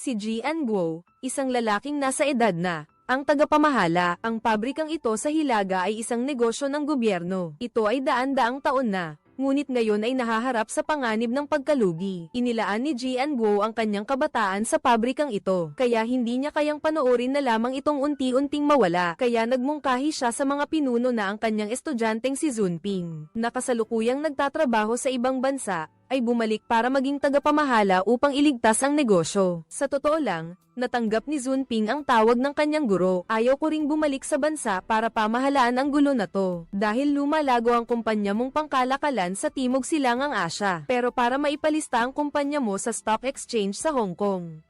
Si Jian Guo, isang lalaking nasa edad na, ang tagapamahala. Ang pabrikang ito sa Hilaga ay isang negosyo ng gobyerno. Ito ay daan-daang taon na, ngunit ngayon ay nahaharap sa panganib ng pagkalugi. Inilaan ni Jian Guo ang kanyang kabataan sa pabrikang ito, kaya hindi niya kayang panoorin na lamang itong unti-unting mawala, kaya nagmungkahi siya sa mga pinuno na ang kanyang estudyanteng si Zunping, na kasalukuyang nagtatrabaho sa ibang bansa, ay bumalik para maging tagapamahala upang iligtas ang negosyo. Sa totoo lang, natanggap ni Zunping ang tawag ng kanyang guro. Ayaw ko ring bumalik sa bansa para pamahalaan ang gulo na to, dahil lumalago ang kumpanya mong pangkalakalan sa Timog Silangang Asya. Pero para maipalista ang kumpanya mo sa stock exchange sa Hong Kong,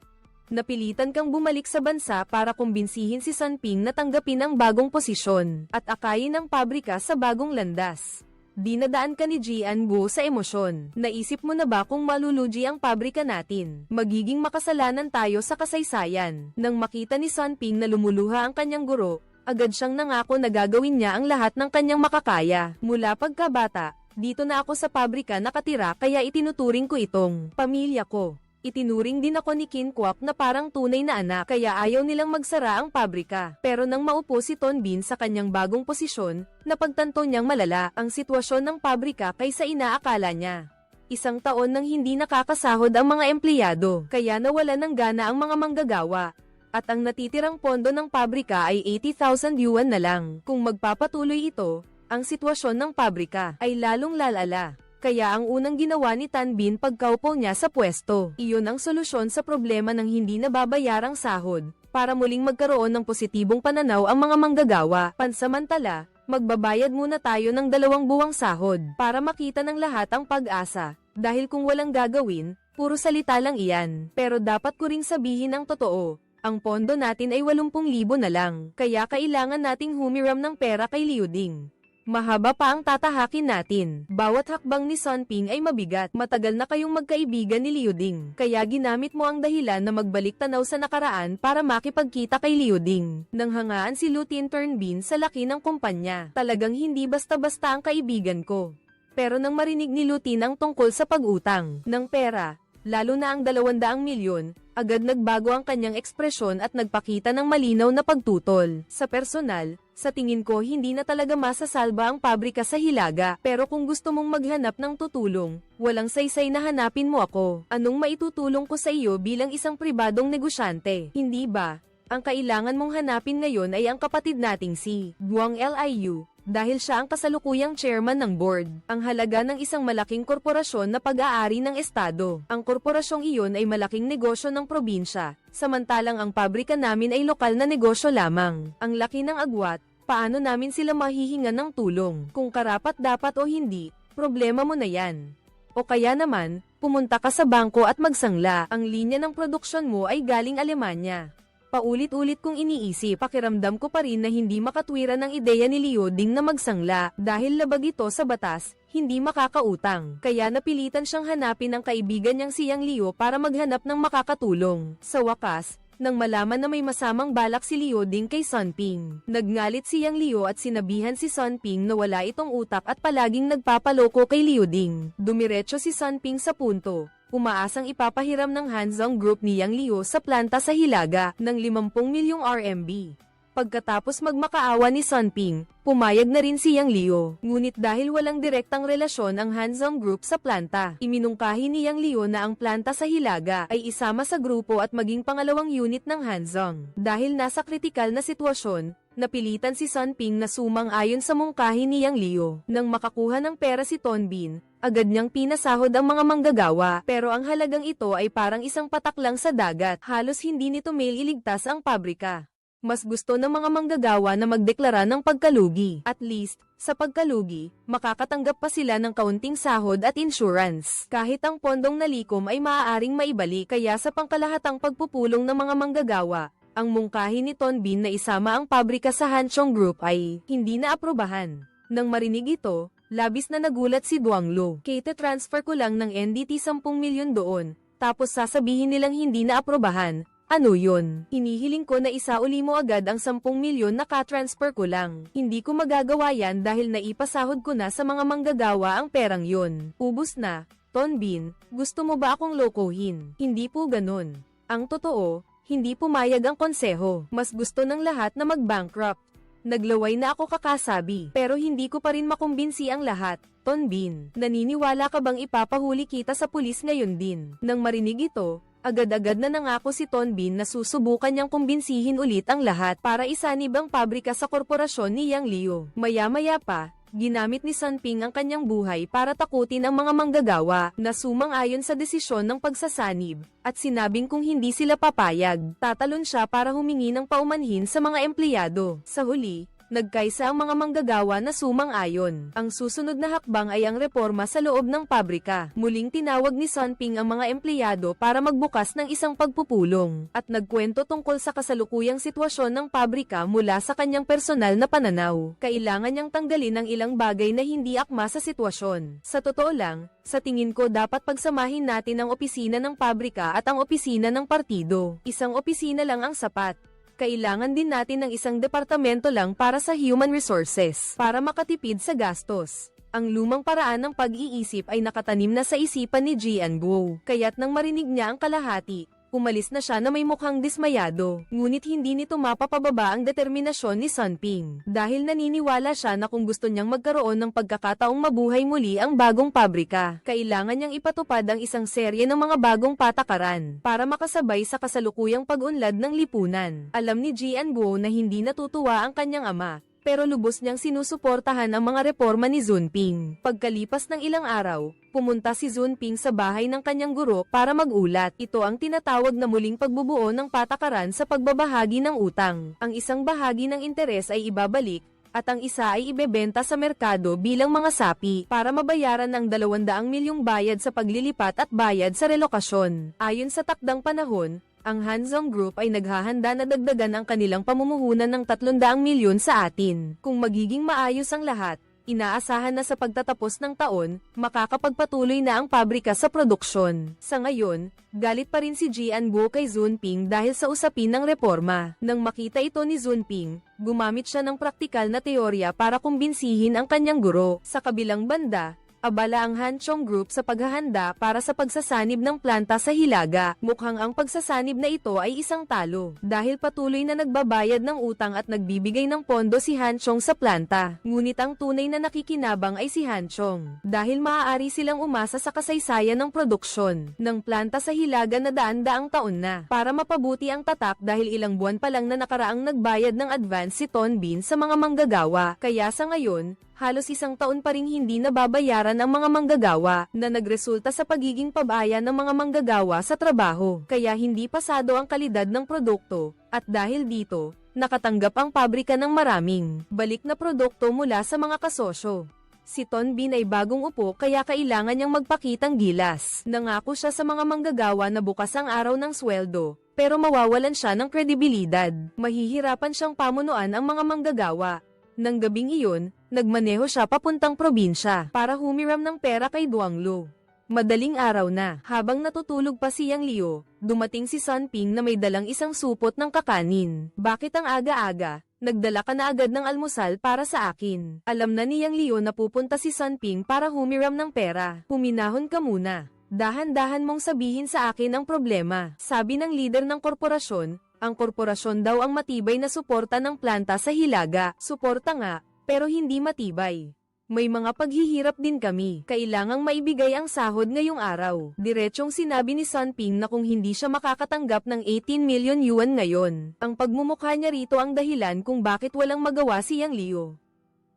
napilitan kang bumalik sa bansa para kumbinsihin si Zunping na tanggapin ang bagong posisyon, at akayin ang pabrika sa bagong landas. Dinadaan ka ni Jian Guo sa emosyon. Naisip mo na ba kung malulugi ang pabrika natin? Magiging makasalanan tayo sa kasaysayan. Nang makita ni Zunping na lumuluha ang kanyang guro, agad siyang nangako na gagawin niya ang lahat ng kanyang makakaya. Mula pagkabata, dito na ako sa pabrika nakatira, kaya itinuturing ko itong pamilya ko. Itinuring din ako ni Qin Kwok na parang tunay na anak, kaya ayaw nilang magsara ang pabrika. Pero nang maupo si Ton Bin sa kanyang bagong posisyon, napagtanto niyang malala ang sitwasyon ng pabrika kaysa inaakala niya. Isang taon nang hindi nakakasahod ang mga empleyado, kaya nawala ng gana ang mga manggagawa. At ang natitirang pondo ng pabrika ay 80,000 yuan na lang. Kung magpapatuloy ito, ang sitwasyon ng pabrika ay lalong lalala. Kaya ang unang ginawa ni Tan Bin pagkaupo niya sa pwesto, iyon ang solusyon sa problema ng hindi nababayarang sahod, para muling magkaroon ng positibong pananaw ang mga manggagawa. Pansamantala, magbabayad muna tayo ng 2 buwang sahod, para makita ng lahat ang pag-asa, dahil kung walang gagawin, puro salita lang iyan. Pero dapat ko ring sabihin ang totoo, ang pondo natin ay 80,000 na lang, kaya kailangan nating humiram ng pera kay Liu Ding. Mahaba pa ang tatahakin natin. Bawat hakbang ni Zunping ay mabigat. Matagal na kayong magkaibigan ni Liu Ding, kaya ginamit mo ang dahilan na magbalik tanaw sa nakaraan para makipagkita kay Liu Ding. Nang hangaan si Lutin Turnbin sa laki ng kumpanya. Talagang hindi basta-basta ang kaibigan ko. Pero nang marinig ni Lutin ang tungkol sa pag-utang ng pera, lalo na ang 200 milyon, agad nagbago ang kanyang ekspresyon at nagpakita ng malinaw na pagtutol. Sa personal, sa tingin ko hindi na talaga masasalba ang pabrika sa Hilaga, pero kung gusto mong maghanap ng tutulong, walang saysay na hanapin mo ako. Anong maitutulong ko sa iyo bilang isang pribadong negosyante? Hindi ba? Ang kailangan mong hanapin ngayon ay ang kapatid nating si Guang Liu. Dahil siya ang kasalukuyang chairman ng board. Ang halaga ng isang malaking korporasyon na pag-aari ng estado. Ang korporasyong iyon ay malaking negosyo ng probinsya, samantalang ang pabrika namin ay lokal na negosyo lamang. Ang laki ng agwat, paano namin sila mahihingan ng tulong? Kung karapat-dapat o hindi, problema mo na yan. O kaya naman, pumunta ka sa bangko at magsangla. Ang linya ng produksyon mo ay galing Alemanya. Paulit-ulit kong iniisip, pakiramdam ko pa rin na hindi makatwiran ang ideya ni Liu Ding na magsangla, dahil labag ito sa batas, hindi makakautang. Kaya napilitan siyang hanapin ang kaibigan niyang si Yang Liu para maghanap ng makakatulong. Sa wakas, nang malaman na may masamang balak si Liu Ding kay Zunping, nagngalit si Yang Liu at sinabihan si Zunping na wala itong utak at palaging nagpapaloko kay Liu Ding. Dumiretso si Zunping sa punto. Umaasang ipapahiram ng Hanzhong Group ni Yang Liu sa planta sa Hilaga ng 50 milyong RMB. Pagkatapos magmakaawa ni Zunping, pumayag na rin si Yang Liu. Ngunit dahil walang direktang relasyon ang Hanzhong Group sa planta, iminungkahi ni Yang Liu na ang planta sa Hilaga ay isama sa grupo at maging pangalawang unit ng Hanzhong. Dahil nasa kritikal na sitwasyon, napilitan si Zunping na sumang-ayon sa mungkahi ni Yang Liu. Nang makakuha ng pera si Ton Bin, agad niyang pinasahod ang mga manggagawa, pero ang halagang ito ay parang isang patak lang sa dagat. Halos hindi nito mailigtas ang pabrika. Mas gusto ng mga manggagawa na magdeklara ng pagkalugi. At least, sa pagkalugi, makakatanggap pa sila ng kaunting sahod at insurance. Kahit ang pondong nalikom ay maaaring maibalik, kaya sa pangkalahatang pagpupulong ng mga manggagawa, ang mungkahi ni Ton Bin na isama ang pabrika sa Hanzhong Group ay hindi na aprobahan. Nang marinig ito, labis na nagulat si Duang Lo. Transfer ko lang ng NDT 10 milyon doon, tapos sasabihin nilang hindi na aprobahan. Ano yun? Hinihiling ko na isauli mo agad ang 10 milyon na ka-transfer ko lang. Hindi ko magagawa yan dahil naipasahod ko na sa mga manggagawa ang perang yun. Ubus na. Ton Bin, gusto mo ba akong lokohin? Hindi po ganun. Ang totoo, hindi pumayag ang konseho. Mas gusto ng lahat na mag-bankrupt. Naglaway na ako kakasabi, pero hindi ko pa rin makumbinsi ang lahat. Tonbin, naniniwala ka bang ipapahuli kita sa pulis ngayon din? Nang marinig ito, agad-agad na nangako si Tonbin na susubukan niyang kumbinsihin ulit ang lahat para isanib ang pabrika sa korporasyon ni Yang Liu. Maya-maya pa, ginamit ni Sun Ping ang kanyang buhay para takutin ang mga manggagawa na sumang-ayon sa desisyon ng pagsasanib, at sinabing kung hindi sila papayag, tatalon siya para humingi ng paumanhin sa mga empleyado. Sa huli, nagkaisa ang mga manggagawa na sumang-ayon. Ang susunod na hakbang ay ang reforma sa loob ng pabrika. Muling tinawag ni Sun Ping ang mga empleyado para magbukas ng isang pagpupulong, at nagkwento tungkol sa kasalukuyang sitwasyon ng pabrika mula sa kanyang personal na pananaw. Kailangan niyang tanggalin ang ilang bagay na hindi akma sa sitwasyon. Sa totoo lang, sa tingin ko dapat pagsamahin natin ang opisina ng pabrika at ang opisina ng partido. Isang opisina lang ang sapat. Kailangan din natin ng isang departamento lang para sa human resources, para makatipid sa gastos. Ang lumang paraan ng pag-iisip ay nakatanim na sa isipan ni Jian Guo, kaya't nang marinig niya ang kalahati, umalis na siya na may mukhang dismayado. Ngunit hindi nito mapapababa ang determinasyon ni Sun Ping, dahil naniniwala siya na kung gusto niyang magkaroon ng pagkakataong mabuhay muli ang bagong pabrika, kailangan niyang ipatupad ang isang serye ng mga bagong patakaran para makasabay sa kasalukuyang pag-unlad ng lipunan. Alam ni Jian Guo na hindi natutuwa ang kanyang ama, pero lubos niyang sinusuportahan ang mga reforma ni Sun Ping. Pagkalipas ng ilang araw, pumunta si Sun Ping sa bahay ng kanyang guro para mag-ulat. Ito ang tinatawag na muling pagbubuo ng patakaran sa pagbabahagi ng utang. Ang isang bahagi ng interes ay ibabalik, at ang isa ay ibebenta sa merkado bilang mga sapi para mabayaran ng 200 milyong bayad sa paglilipat at bayad sa relokasyon. Ayon sa takdang panahon, ang Hanzong Group ay naghahanda na dagdagan ang kanilang pamumuhunan ng 300 milyon sa atin. Kung magiging maayos ang lahat, inaasahan na sa pagtatapos ng taon, makakapagpatuloy na ang pabrika sa produksyon. Sa ngayon, galit pa rin si Jian Guo kay Sun Ping dahil sa usapin ng reforma. Nang makita ito ni Sun Ping, gumamit siya ng praktikal na teorya para kumbinsihin ang kanyang guro. Sa kabilang banda, abala ang Hanchong Group sa paghahanda para sa pagsasanib ng planta sa Hilaga. Mukhang ang pagsasanib na ito ay isang talo, dahil patuloy na nagbabayad ng utang at nagbibigay ng pondo si Hanchong sa planta. Ngunit ang tunay na nakikinabang ay si Hanchong, dahil maaari silang umasa sa kasaysayan ng produksyon ng planta sa Hilaga na daan-daang taon na, para mapabuti ang tatak dahil ilang buwan pa lang na nakaraang nagbayad ng advance si Tonbin sa mga manggagawa. Kaya sa ngayon, halos isang taon pa ring hindi nababayaran ang mga manggagawa, na nagresulta sa pagiging pabaya ng mga manggagawa sa trabaho. Kaya hindi pasado ang kalidad ng produkto, at dahil dito, nakatanggap ang pabrika ng maraming balik na produkto mula sa mga kasosyo. Si Tonbin ay bagong upo kaya kailangan niyang magpakitang gilas. Nangako siya sa mga manggagawa na bukas ang araw ng sweldo, pero mawawalan siya ng kredibilidad. Mahihirapan siyang pamunuan ang mga manggagawa. Nang gabing iyon, nagmaneho siya papuntang probinsya para humiram ng pera kay Duanglo. Madaling araw na, habang natutulog pa si Yang Liu, dumating si Sun Ping na may dalang isang supot ng kakanin. Bakit ang aga-aga? Nagdala ka na agad ng almusal para sa akin. Alam na ni Yang Liu na pupunta si Sun Ping para humiram ng pera. Huminahon ka muna. Dahan-dahan mong sabihin sa akin ang problema. Sabi ng leader ng korporasyon, ang korporasyon daw ang matibay na suporta ng planta sa Hilaga. Suporta nga, pero hindi matibay. May mga paghihirap din kami. Kailangang maibigay ang sahod ngayong araw. Diretsong sinabi ni Sun Ping na kung hindi siya makakatanggap ng 18 million yuan ngayon, ang pagmumukha niya rito ang dahilan kung bakit walang magawa si Yang Liu.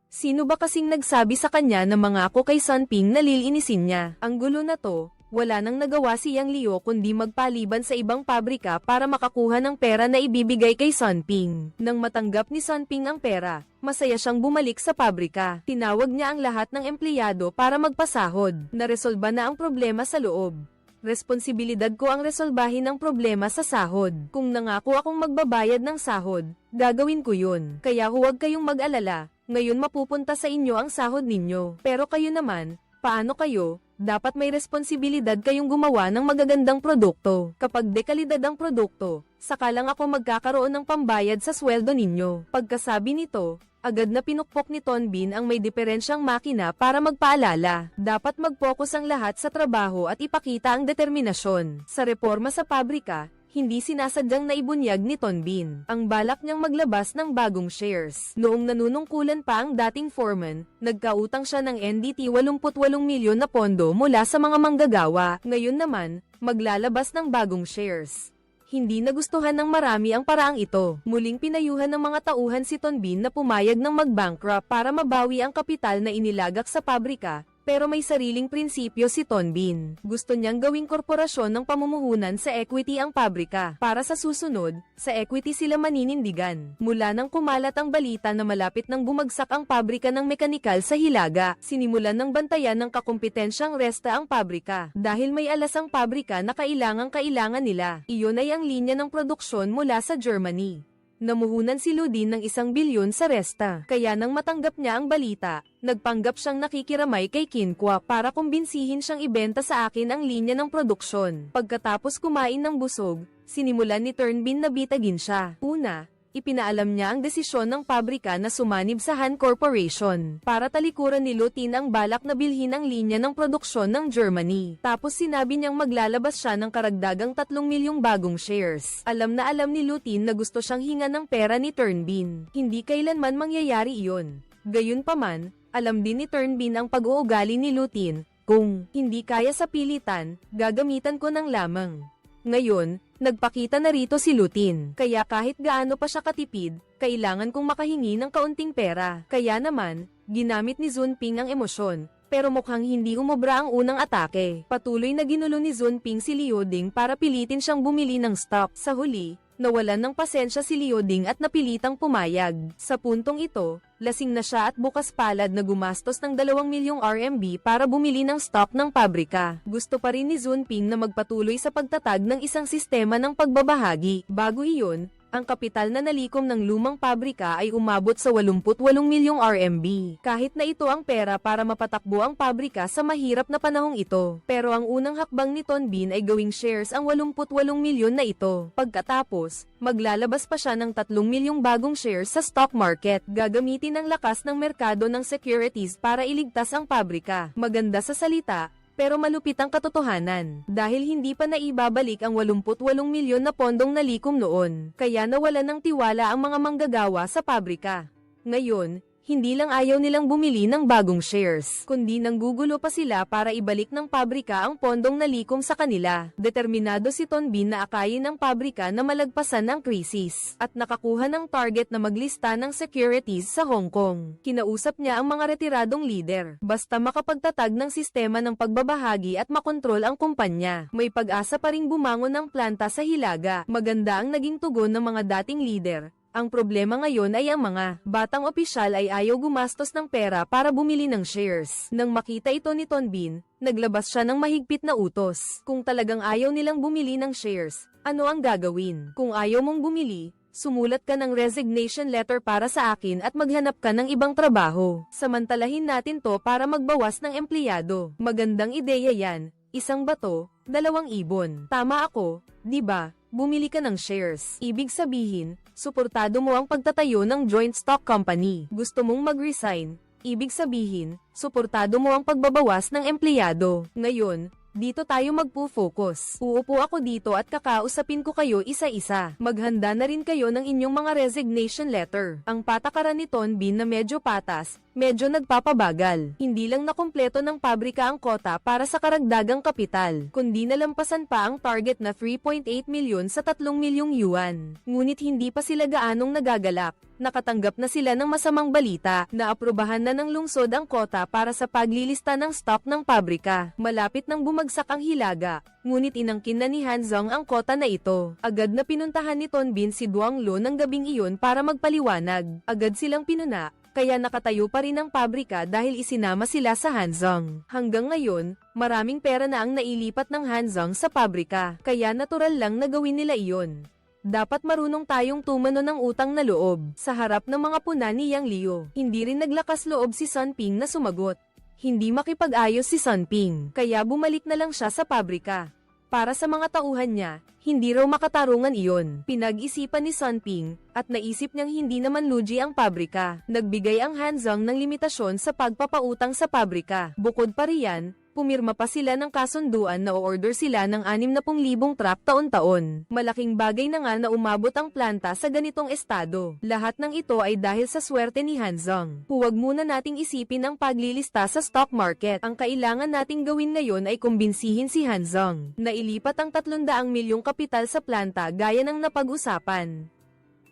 Sino ba kasing nagsabi sa kanya na mangako kay Sun Ping na lilinisin niya? Ang gulo na to. Wala nang nagawa si Yang Liu kundi magpaliban sa ibang pabrika para makakuha ng pera na ibibigay kay Sun Ping. Nang matanggap ni Sun Ping ang pera, masaya siyang bumalik sa pabrika. Tinawag niya ang lahat ng empleyado para magpasahod. Naresolba na ang problema sa loob. Responsibilidad ko ang resolbahin ang problema sa sahod. Kung nangako akong magbabayad ng sahod, gagawin ko yun. Kaya huwag kayong mag-alala, ngayon mapupunta sa inyo ang sahod ninyo. Pero kayo naman, paano kayo? Dapat may responsibilidad kayong gumawa ng magagandang produkto. Kapag dekalidad ang produkto, saka lang ako magkakaroon ng pambayad sa sweldo ninyo. Pagkasabi nito, agad na pinukpok ni Tonbin ang may diferensyang makina para magpaalala. Dapat mag-focus ang lahat sa trabaho at ipakita ang determinasyon. Sa reforma sa pabrika, hindi sinasadyang naibunyag ni Tonbin ang balak niyang maglabas ng bagong shares. Noong nanunungkulan pa ang dating foreman, nagkautang siya ng NDT 88 milyon na pondo mula sa mga manggagawa. Ngayon naman, maglalabas ng bagong shares. Hindi nagustuhan ng marami ang paraang ito. Muling pinayuhan ng mga tauhan si Tonbin na pumayag ng mag-bankrupt para mabawi ang kapital na inilagak sa pabrika, pero may sariling prinsipyo si Tonbin. Gusto niyang gawing korporasyon ng pamumuhunan sa equity ang pabrika. Para sa susunod, sa equity sila maninindigan. Mula nang kumalat ang balita na malapit nang bumagsak ang pabrika ng mekanikal sa Hilaga, sinimulan ng bantayan ng kakumpetensyang Resta ang pabrika. Dahil may alas ang pabrika na kailangan nila. Iyon ay ang linya ng produksyon mula sa Germany. Namuhunan si Ludin ng 1 bilyon sa Resta. Kaya nang matanggap niya ang balita, nagpanggap siyang nakikiramay kay Kinkwa para kumbinsihin siyang ibenta sa akin ang linya ng produksyon. Pagkatapos kumain ng busog, sinimulan ni Turnbin na bitagin siya. Una, ipinaalam niya ang desisyon ng pabrika na sumanib sa Han Corporation para talikuran ni Lutin ang balak na bilhin ang linya ng produksyon ng Germany. Tapos sinabi niyang maglalabas siya ng karagdagang 3 milyong bagong shares. Alam na alam ni Lutin na gusto siyang hinga ng pera ni Turnbin. Hindi kailanman mangyayari iyon. Gayunpaman, alam din ni Turnbin ang pag-uugali ni Lutin. Kung hindi kaya sa pilitan, gagamitan ko ng lamang. Ngayon, nagpakita na rito si Lutin. Kaya kahit gaano pa siya katipid, kailangan kong makahingi ng kaunting pera. Kaya naman, ginamit ni Zunping ang emosyon, pero mukhang hindi umobra ang unang atake. Patuloy na ginulo ni Zunping si Liu Ding para pilitin siyang bumili ng stock. Sa huli, nawalan ng pasensya si Liu Ding at napilitang pumayag. Sa puntong ito, lasing na siya at bukas palad na gumastos ng 2 milyong RMB para bumili ng stock ng pabrika. Gusto pa rin ni Zunping na magpatuloy sa pagtatag ng isang sistema ng pagbabahagi. Bago iyon, ang kapital na nalikom ng lumang pabrika ay umabot sa 88 milyong RMB. Kahit na ito ang pera para mapatakbo ang pabrika sa mahirap na panahong ito. Pero ang unang hakbang ni Tonbin ay gawing shares ang 88 milyon na ito. Pagkatapos, maglalabas pa siya ng 3 milyong bagong shares sa stock market. Gagamitin ang lakas ng merkado ng securities para iligtas ang pabrika. Maganda sa salita, pero malupit ang katotohanan. Dahil hindi pa naibabalik ang 88 milyon na pondong nalikom noon, kaya nawalan ng tiwala ang mga manggagawa sa pabrika. Ngayon, hindi lang ayaw nilang bumili ng bagong shares, kundi nanggugulo pa sila para ibalik ng pabrika ang pondong nalikom sa kanila. Determinado si Tonbin na akayin ng pabrika na malagpasan ang krisis, at nakakuha ng target na maglista ng securities sa Hong Kong. Kinausap niya ang mga retiradong leader, basta makapagtatag ng sistema ng pagbabahagi at makontrol ang kumpanya. May pag-asa pa ring bumangon ng planta sa Hilaga. Maganda ang naging tugon ng mga dating leader. Ang problema ngayon ay ang mga batang opisyal ay ayaw gumastos ng pera para bumili ng shares. Nang makita ito ni Tonbin, naglabas siya ng mahigpit na utos. Kung talagang ayaw nilang bumili ng shares, ano ang gagawin? Kung ayaw mong bumili, sumulat ka ng resignation letter para sa akin at maghanap ka ng ibang trabaho. Samantalahin natin to para magbawas ng empleyado. Magandang ideya yan. Isang bato, 2 ibon. Tama ako, di ba? Bumili ka ng shares. Ibig sabihin, suportado mo ang pagtatayo ng joint stock company. Gusto mong mag-resign. Ibig sabihin, suportado mo ang pagbabawas ng empleyado. Ngayon, dito tayo magpo-focus. Uupo ako dito at kakausapin ko kayo isa-isa. Maghanda na rin kayo ng inyong mga resignation letter. Ang patakaran ni Tonbin na medyo patas, medyo nagpapabagal. Hindi lang nakumpleto ng pabrika ang kota para sa karagdagang kapital, kundi nalampasan pa ang target na 3.8 milyon sa 3 milyong yuan. Ngunit hindi pa sila gaanong nagagalak. Nakatanggap na sila ng masamang balita na aprubahan na ng lungsod ang kota para sa paglilista ng stock ng pabrika. Malapit nang bumagsak ang Hilaga, ngunit inangkin na ni Hanzong ang kota na ito. Agad na pinuntahan ni Tonbin si Duang Lo ng gabing iyon para magpaliwanag. Agad silang pinuna, kaya nakatayo pa rin ang pabrika dahil isinama sila sa Hanzong. Hanggang ngayon, maraming pera na ang nailipat ng Hanzong sa pabrika, kaya natural lang na gawin nila iyon. Dapat marunong tayong tumano ng utang na loob. Sa harap ng mga puna ni Yang Liu, hindi rin naglakas loob si Sun Ping na sumagot. Hindi makipag-ayos si Sun Ping, kaya bumalik na lang siya sa pabrika. Para sa mga tauhan niya, hindi raw makatarungan iyon. Pinag-isipan ni Sun Ping, at naisip niyang hindi naman lugi ang pabrika. Nagbigay ang Hanzong ng limitasyon sa pagpapautang sa pabrika. Bukod pa riyan, Pumirma pa sila ng kasunduan na o-order sila ng 60,000 truck taon-taon. Malaking bagay na nga na umabot ang planta sa ganitong estado. Lahat ng ito ay dahil sa swerte ni Hanzong. Huwag muna nating isipin ang paglilista sa stock market. Ang kailangan nating gawin ngayon ay kumbinsihin si Hanzong na ilipat ang 300 milyong kapital sa planta gaya ng napag-usapan.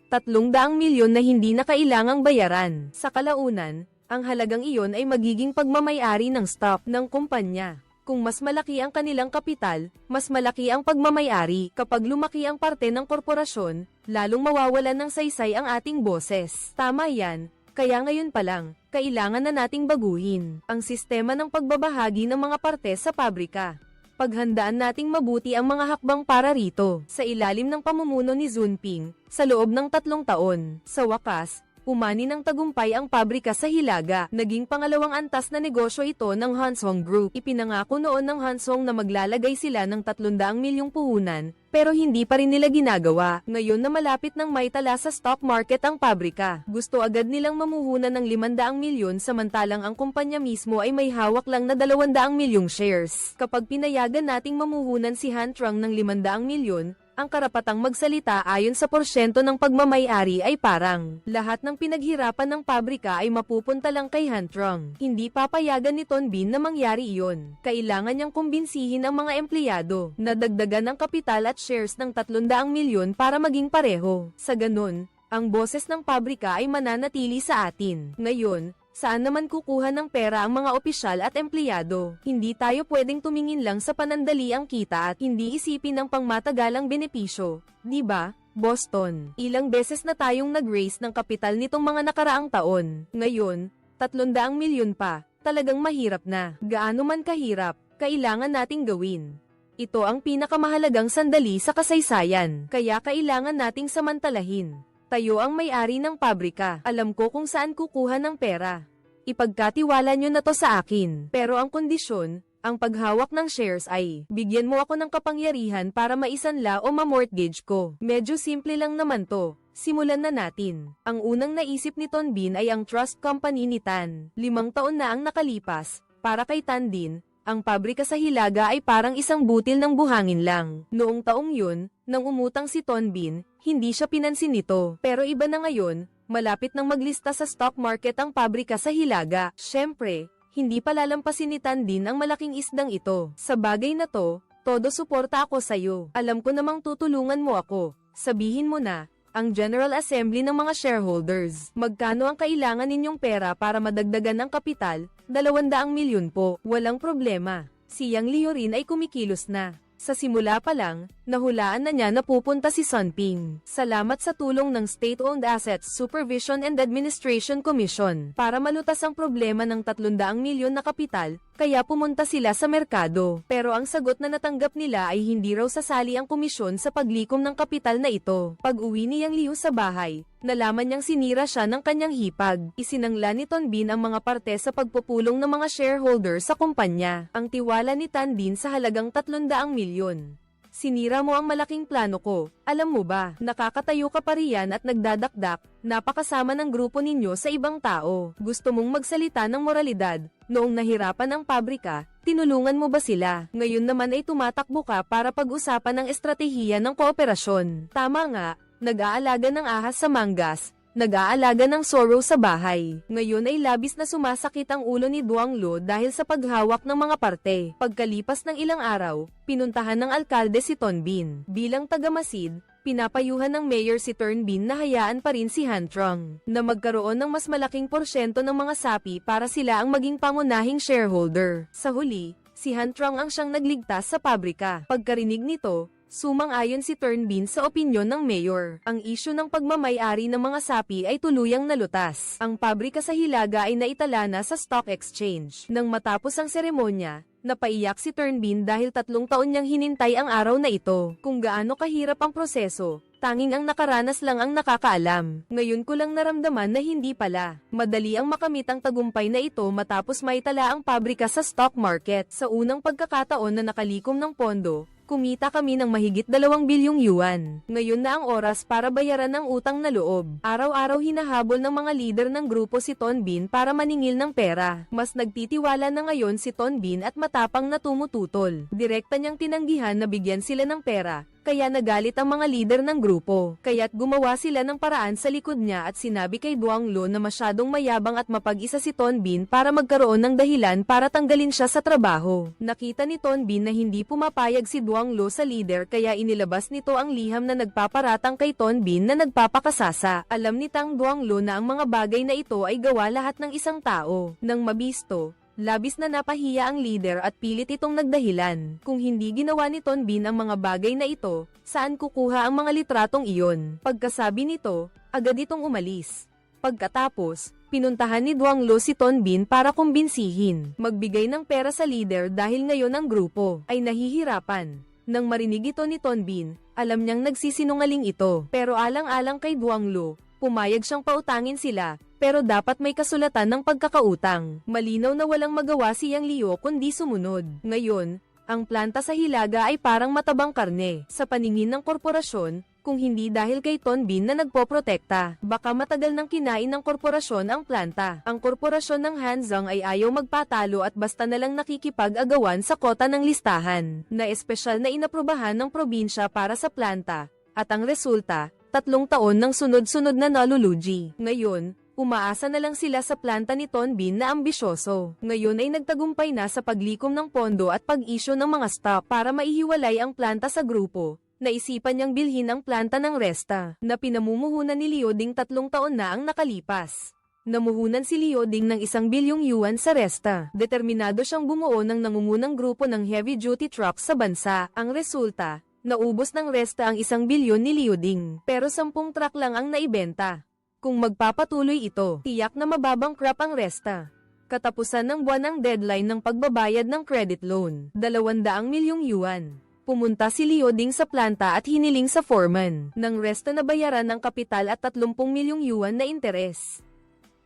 300 milyon na hindi na kailangang bayaran. Sa kalaunan, ang halagang iyon ay magiging pagmamayari ng stock ng kumpanya. Kung mas malaki ang kanilang kapital, mas malaki ang pagmamayari. Kapag lumaki ang parte ng korporasyon, lalong mawawalan ng saysay ang ating boses. Tama yan, kaya ngayon pa lang, kailangan na nating baguhin ang sistema ng pagbabahagi ng mga parte sa pabrika. Paghandaan nating mabuti ang mga hakbang para rito. Sa ilalim ng pamumuno ni Junping, sa loob ng 3 taon, sa wakas, umani ng tagumpay ang pabrika sa Hilaga. Naging pangalawang antas na negosyo ito ng Hansong Group. Ipinangako noon ng Hansong na maglalagay sila ng 300 milyong puhunan, pero hindi pa rin nila ginagawa. Ngayon na malapit nang maitala sa stock market ang pabrika, gusto agad nilang mamuhunan ng 500 milyon samantalang ang kumpanya mismo ay may hawak lang na 200 milyong shares. Kapag pinayagan nating mamuhunan si Han Trong ng 500 milyon, ang karapatang magsalita ayon sa porsyento ng pagmamay-ari ay parang lahat ng pinaghirapan ng pabrika ay mapupunta lang kay Han Trong. Hindi papayagan ni Ton Bin na mangyari iyon. Kailangan niyang kumbinsihin ang mga empleyado na dagdagan ng kapital at shares ng 300 milyon para maging pareho. Sa ganun, ang boses ng pabrika ay mananatili sa atin. Ngayon, saan naman kukuha ng pera ang mga opisyal at empleyado? Hindi tayo pwedeng tumingin lang sa panandaliang kita at hindi isipin ang pangmatagalang benepisyo, di ba, Boston? Ilang beses na tayong nag-raise ng kapital nitong mga nakaraang taon. Ngayon, 300 milyon pa, talagang mahirap na. Gaano man kahirap, kailangan nating gawin. Ito ang pinakamahalagang sandali sa kasaysayan, kaya kailangan nating samantalahin. Tayo ang may-ari ng pabrika. Alam ko kung saan kukuha ng pera. Ipagkatiwala nyo na to sa akin. Pero ang kondisyon, ang paghawak ng shares ay, bigyan mo ako ng kapangyarihan para maisanla o ma-mortgage ko. Medyo simple lang naman to. Simulan na natin. Ang unang naisip ni Ton Bin ay ang trust company ni Tan. 5 taon na ang nakalipas. Para kay Tan Din, ang pabrika sa Hilaga ay parang isang butil ng buhangin lang. Noong taong yun, nang umutang si Ton Bin, hindi siya pinansin nito. Pero iba na ngayon, malapit nang maglista sa stock market ang pabrika sa Hilaga. Siyempre, hindi pa lalampasin ni Tan Din ang malaking isdang ito. Sa bagay na to, todo suporta ako sa'yo. Alam ko namang tutulungan mo ako. Sabihin mo na, ang General Assembly ng mga shareholders. Magkano ang kailangan ninyong pera para madagdagan ng kapital? 200 milyon po. Walang problema. Si Yang Liu rin ay kumikilos na. Sa simula pa lang, nahulaan na niya na pupunta si Sun Ping. Salamat sa tulong ng State-Owned Assets Supervision and Administration Commission para malutas ang problema ng 300 milyon na kapital, kaya pumunta sila sa merkado. Pero ang sagot na natanggap nila ay hindi raw sasali ang komisyon sa paglikom ng kapital na ito. Pag-uwi ni Yang Liu sa bahay, nalaman niyang sinira siya ng kanyang hipag. Isinangla ni Ton Bin ang mga parte sa pagpupulong ng mga shareholder sa kumpanya. Ang tiwala ni Tan Din sa halagang 300 milyon. Sinira mo ang malaking plano ko. Alam mo ba, nakakatayo ka pa riyan at nagdadakdak, napakasama ng grupo ninyo sa ibang tao. Gusto mong magsalita ng moralidad. Noong nahirapan ang pabrika, tinulungan mo ba sila? Ngayon naman ay tumatakbo ka para pag-usapan ang estratehiya ng kooperasyon. Tama nga, nag-aalaga ng ahas sa manggas, nag-aalaga ng sorrow sa bahay. Ngayon ay labis na sumasakit ang ulo ni Duang Lo dahil sa paghawak ng mga parte. Pagkalipas ng ilang araw, pinuntahan ng alkalde si Ton Bin. Bilang tagamasid, pinapayuhan ng mayor si Ton Bin na hayaan pa rin si Han Trong na magkaroon ng mas malaking porsyento ng mga sapi para sila ang maging pangunahing shareholder. Sa huli, si Han Trong ang siyang nagligtas sa pabrika. Pagkarinig nito, sumang-ayon si Ton Bin sa opinyon ng mayor. Ang isyu ng pagmamay-ari ng mga sapi ay tuluyang nalutas. Ang pabrika sa Hilaga ay naitala na sa stock exchange. Nang matapos ang seremonya, napaiyak si Ton Bin dahil 3 taon niyang hinintay ang araw na ito. Kung gaano kahirap ang proseso, tanging ang nakaranas lang ang nakakaalam. Ngayon ko lang naramdaman na hindi pala. Madali ang makamit ang tagumpay na ito matapos maitala ang pabrika sa stock market. Sa unang pagkakataon na nakalikom ng pondo, Kumita kami ng mahigit 2 bilyong yuan. Ngayon na ang oras para bayaran ang utang na loob. Araw-araw hinahabol ng mga leader ng grupo si Ton Bin para maningil ng pera. Mas nagtitiwala na ngayon si Ton Bin at matapang na tumututol. Direkta niyang tinanggihan na bigyan sila ng pera. Kaya nagalit ang mga leader ng grupo, kaya't gumawa sila ng paraan sa likod niya at sinabi kay Duang Lo na masyadong mayabang at mapag-isa si Ton Bin para magkaroon ng dahilan para tanggalin siya sa trabaho. Nakita ni Ton Bin na hindi pumapayag si Duang Lo sa leader kaya inilabas nito ang liham na nagpaparatang kay Ton Bin na nagpapakasasa. Alam ni Tang Duang Lo na ang mga bagay na ito ay gawa lahat ng isang tao. Nang mabisto, labis na napahiya ang leader at pilit itong nagdahilan. Kung hindi ginawa ni Ton Bin ang mga bagay na ito, saan kukuha ang mga litratong iyon? Pagkasabi nito, agad itong umalis. Pagkatapos, pinuntahan ni Duang Lo si Ton Bin para kumbinsihin magbigay ng pera sa leader dahil ngayon ang grupo ay nahihirapan. Nang marinig ito ni Ton Bin, alam niyang nagsisinungaling ito. Pero alang-alang kay Duang Lo, pumayag siyang pautangin sila. Pero dapat may kasulatan ng pagkakautang. Malinaw na walang magawa si Yang Liu kundi sumunod. Ngayon, ang planta sa Hilaga ay parang matabang karne. Sa paningin ng korporasyon, kung hindi dahil kay Ton Bin na nagpoprotekta, baka matagal nang kinain ng korporasyon ang planta. Ang korporasyon ng Hanzhong ay ayaw magpatalo at basta nalang nakikipag-agawan sa kota ng listahan, na espesyal na inaprubahan ng probinsya para sa planta. At ang resulta, 3 taon ng sunod-sunod na nalulugi. Ngayon, umaasa na lang sila sa planta ni Ton Bin na ambisyoso. Ngayon ay nagtagumpay na sa paglikom ng pondo at pag-isyo ng mga stock para maihiwalay ang planta sa grupo. Naisipan niyang bilhin ang planta ng Resta, na pinamumuhunan ni Liu Ding 3 taon na ang nakalipas. Namuhunan si Liu Ding ng 1 bilyong yuan sa Resta. Determinado siyang bumuo ng nangungunang grupo ng heavy-duty trucks sa bansa. Ang resulta, naubos ng Resta ang 1 bilyon ni Liu Ding. Pero 10 truck lang ang naibenta. Kung magpapatuloy ito, tiyak na mababangkrap ang Resta. Katapusan ng buwan ang deadline ng pagbabayad ng credit loan, 200 milyong yuan. Pumunta si Liu Ding sa planta at hiniling sa foreman ng Resta na bayaran ng kapital at 30 milyong yuan na interes.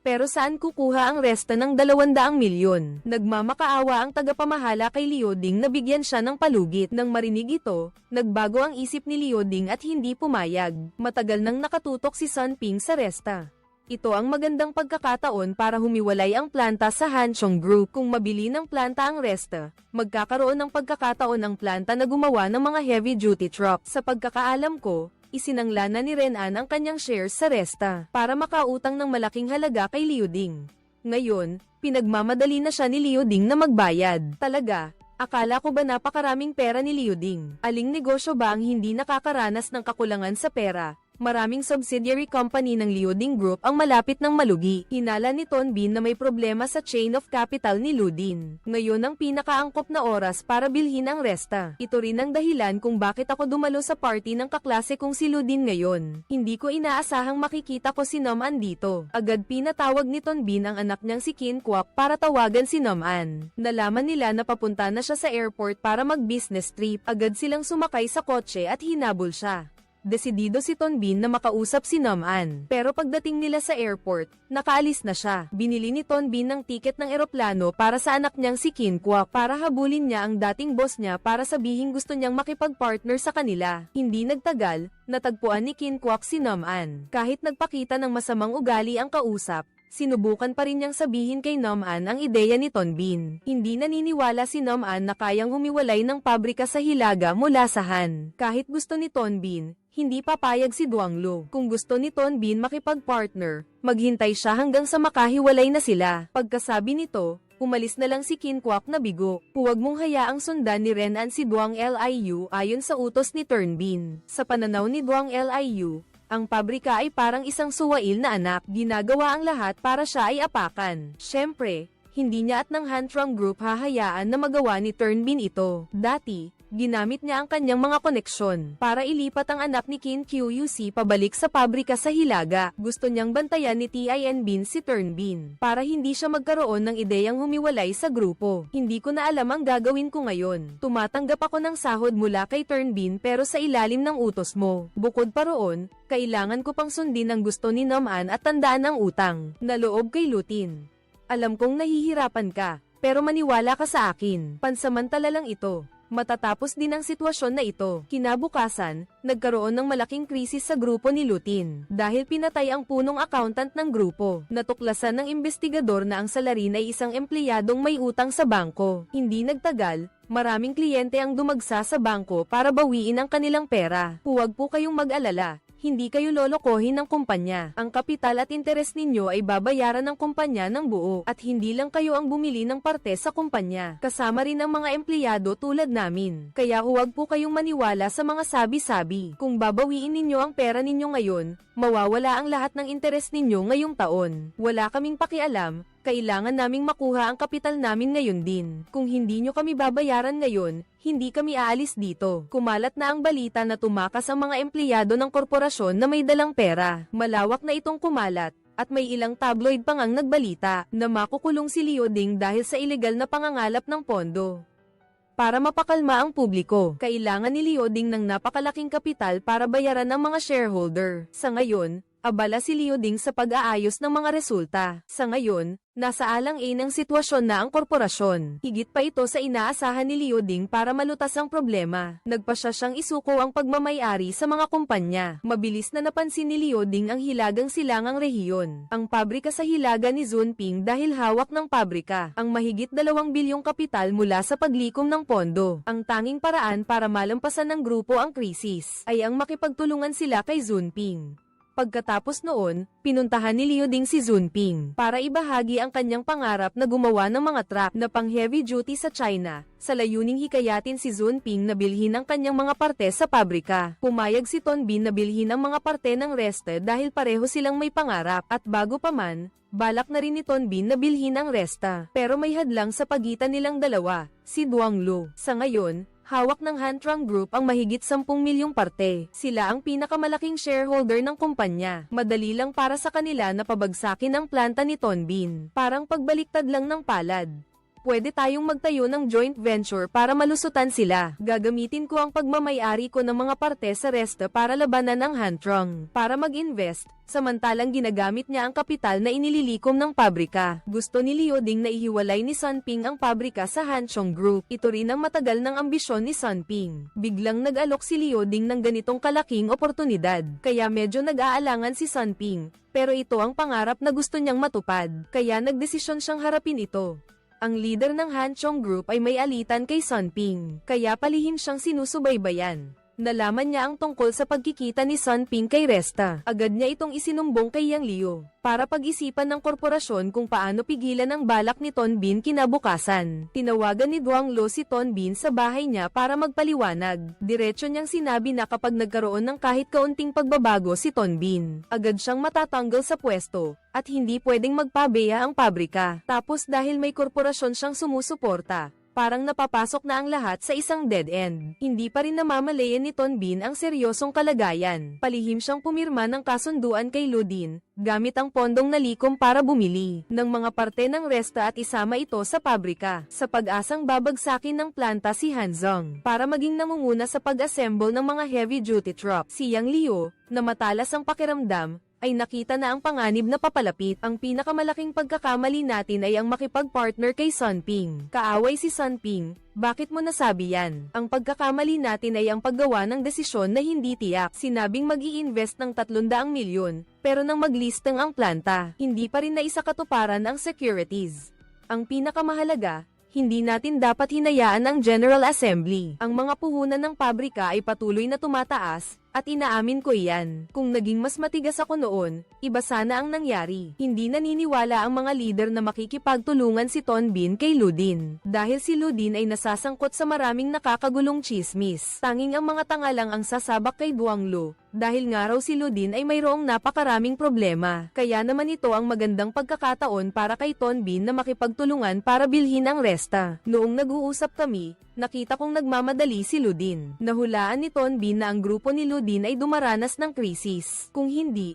Pero saan kukuha ang Resta ng 200 milyon? Nagmamakaawa ang tagapamahala kay Liu Ding na bigyan siya ng palugit. Nang marinig ito, nagbago ang isip ni Liu Ding at hindi pumayag. Matagal nang nakatutok si Sun Ping sa Resta. Ito ang magandang pagkakataon para humiwalay ang planta sa Hanchong Group. Kung mabili ng planta ang Resta, magkakaroon ng pagkakataon ang planta na gumawa ng mga heavy-duty truck. Sa pagkakaalam ko, isinangla na ni Renan ang kanyang shares sa Resta para makautang ng malaking halaga kay Liu Ding. Ngayon, pinagmamadali na siya ni Liu Ding na magbayad. Talaga, akala ko ba napakaraming pera ni Liu Ding? Aling negosyo ba ang hindi nakakaranas ng kakulangan sa pera? Maraming subsidiary company ng Liu Ding Group ang malapit ng malugi. Hinala ni Ton Bin na may problema sa chain of capital ni Liu Ding. Ngayon ang pinakaangkop na oras para bilhin ang Resta. Ito rin ang dahilan kung bakit ako dumalo sa party ng kaklase kong si Liu Ding ngayon. Hindi ko inaasahang makikita ko si Nam An dito. Agad pinatawag ni Ton Bin ang anak niyang si Qin Kwak para tawagan si Nam An. Nalaman nila na papunta na siya sa airport para mag-business trip. Agad silang sumakay sa kotse at hinabol siya. Desidido si Ton Bin na makausap si Nam An. Pero pagdating nila sa airport, nakaalis na siya. Binili ni Ton Bin ng tiket ng eroplano para sa anak niyang si Qin Kwak para habulin niya ang dating boss niya para sabihin gusto niyang makipag-partner sa kanila. Hindi nagtagal, natagpuan ni Qin Kwak si Nam An. Kahit nagpakita ng masamang ugali ang kausap, sinubukan pa rin niyang sabihin kay Nam An ang ideya ni Ton Bin. Hindi naniniwala si Nam An na kayang humiwalay ng pabrika sa Hilaga mula sa Han. Kahit gusto ni Ton Bin, hindi papayag si Duang Lo. Kung gusto ni Ton Bin makipag-partner, maghintay siya hanggang sa makahiwalay na sila. Pagkasabi nito, umalis na lang si Qin Kwak na bigo. Huwag mong hayaang sundan ni Renan si Duang Liu ayon sa utos ni Ton Bin. Sa pananaw ni Duang Liu, ang pabrika ay parang isang suwail na anak. Ginagawa ang lahat para siya ay apakan. Siyempre, hindi niya at ng Hantrong Group hahayaan na magawa ni Ton Bin ito. Dati, ginamit niya ang kanyang mga koneksyon para ilipat ang anak ni Qin Quc pabalik sa pabrika sa Hilaga. Gusto niyang bantayan ni Tin Bin si Ton Bin para hindi siya magkaroon ng ideyang humiwalay sa grupo. Hindi ko na alam ang gagawin ko ngayon. Tumatanggap ako ng sahod mula kay Ton Bin pero sa ilalim ng utos mo. Bukod pa roon, kailangan ko pang sundin ang gusto ni Nam An at tandaan ang utang na loob kay Lutin. Alam kong nahihirapan ka, pero maniwala ka sa akin. Pansamantala lang ito. Matatapos din ang sitwasyon na ito, kinabukasan, nagkaroon ng malaking krisis sa grupo ni Lutin. Dahil pinatay ang punong accountant ng grupo, natuklasan ng investigador na ang salarin ay isang empleyadong may utang sa bangko. Hindi nagtagal, maraming kliyente ang dumagsa sa bangko para bawiin ang kanilang pera. Huwag po kayong mag-alala. Hindi kayo lolokohin ng kumpanya. Ang kapital at interes ninyo ay babayaran ng kumpanya ng buo at hindi lang kayo ang bumili ng parte sa kumpanya. Kasama rin ang mga empleyado tulad namin. Kaya huwag po kayong maniwala sa mga sabi-sabi. Kung babawiin ninyo ang pera ninyo ngayon, mawawala ang lahat ng interes ninyo ngayong taon. Wala kaming pakialam. Kailangan naming makuha ang kapital namin ngayon din. Kung hindi nyo kami babayaran ngayon, hindi kami aalis dito. Kumalat na ang balita na tumakas ang mga empleyado ng korporasyon na may dalang pera. Malawak na itong kumalat, at may ilang tabloid pang ang nagbalita na makukulong si Leo Ding dahil sa ilegal na pangangalap ng pondo. Para mapakalma ang publiko, kailangan ni Leo Ding ng napakalaking kapital para bayaran ang mga shareholder. Sa ngayon, abala si Leo Ding sa pag-aayos ng mga resulta. Sa ngayon, nasa alang-alang ng sitwasyon na ang korporasyon. Higit pa ito sa inaasahan ni Leo Ding para malutas ang problema. Nagpasya siyang isuko ang pagmamay-ari sa mga kumpanya. Mabilis na napansin ni Leo Ding ang Hilagang Silangang Rehiyon, ang pabrika sa Hilaga ni Zunping dahil hawak ng pabrika ang mahigit 2 bilyong kapital mula sa paglikom ng pondo. Ang tanging paraan para malampasan ng grupo ang krisis ay ang makipagtulungan sila kay Zunping. Pagkatapos noon, pinuntahan ni Leo Ding si Zunping para ibahagi ang kanyang pangarap na gumawa ng mga truck na pang heavy duty sa China, sa layuning hikayatin si Zunping na bilhin ang kanyang mga parte sa pabrika. Pumayag si Ton Bin na bilhin ang mga parte ng Reste dahil pareho silang may pangarap, at bago pa man, balak na rin ni Ton Bin na bilhin ang Resta. Pero may hadlang sa pagitan nilang dalawa, si Duang Lu. Sa ngayon, hawak ng Hantrang Group ang mahigit 10 milyong parte. Sila ang pinakamalaking shareholder ng kumpanya. Madali lang para sa kanila na pabagsakin ang planta ni Ton Bin. Parang pagbaliktad lang ng palad. Pwede tayong magtayo ng joint venture para malusutan sila. Gagamitin ko ang pagmamay-ari ko ng mga parte sa Resta para labanan ang Hantrang. Para mag-invest, samantalang ginagamit niya ang kapital na inililikom ng pabrika. Gusto ni Leo Ding na ihiwalay ni Sunping ang pabrika sa Hanchong Group. Ito rin ang matagal ng ambisyon ni Sunping. Biglang nag-alok si Leo Ding ng ganitong kalaking oportunidad. Kaya medyo nag-aalangan si Sunping, pero ito ang pangarap na gusto niyang matupad. Kaya nagdesisyon siyang harapin ito. Ang leader ng Hanchong Group ay may alitan kay Sunping, kaya palihim siyang sinusubaybayan. Nalaman niya ang tungkol sa pagkikita ni Sunping kay Resta. Agad niya itong isinumbong kay Yang Liu, para pag-isipan ng korporasyon kung paano pigilan ang balak ni Ton Bin kinabukasan. Tinawagan ni Duang Lo si Ton Bin sa bahay niya para magpaliwanag. Diretso niyang sinabi na kapag nagkaroon ng kahit kaunting pagbabago si Ton Bin, agad siyang matatanggal sa pwesto, at hindi pwedeng magpabeya ang pabrika. Tapos dahil may korporasyon siyang sumusuporta, parang napapasok na ang lahat sa isang dead end. Hindi pa rin namamalayan ni Ton Bin ang seryosong kalagayan. Palihim siyang pumirma ng kasunduan kay Ludin, gamit ang pondong nalikom para bumili ng mga parte ng Resta at isama ito sa pabrika, sa pag-asang babagsakin ng planta si Hanzong para maging nangunguna sa pag-assemble ng mga heavy-duty truck. Si Yang Liu, na matalas ang pakiramdam, ay nakita na ang panganib na papalapit. Ang pinakamalaking pagkakamali natin ay ang makipag-partner kay Sunping. Kaaway si Sunping. Bakit mo nasabi yan? Ang pagkakamali natin ay ang paggawa ng desisyon na hindi tiyak. Sinabing mag-i-invest ng 300 milyon, pero nang maglistang ang planta, hindi pa rin naisakatuparan ang securities. Ang pinakamahalaga, hindi natin dapat hinayaan ang General Assembly. Ang mga puhunan ng pabrika ay patuloy na tumataas, at inaamin ko iyan. Kung naging mas matigas ako noon, iba sana ang nangyari. Hindi naniniwala ang mga leader na makikipagtulungan si Ton Bin kay Ludin. Dahil si Ludin ay nasasangkot sa maraming nakakagulong chismis. Tanging ang mga tanga lang ang sasabak kay Duang Lo. Dahil nga raw si Ludin ay mayroong napakaraming problema. Kaya naman ito ang magandang pagkakataon para kay Ton Bin na makipagtulungan para bilhin ang Resta. Noong nag-uusap kami, nakita kong nagmamadali si Ludin. Nahulaan ni Ton Bin na ang grupo ni Ludin ay dumaranas ng krisis. Kung hindi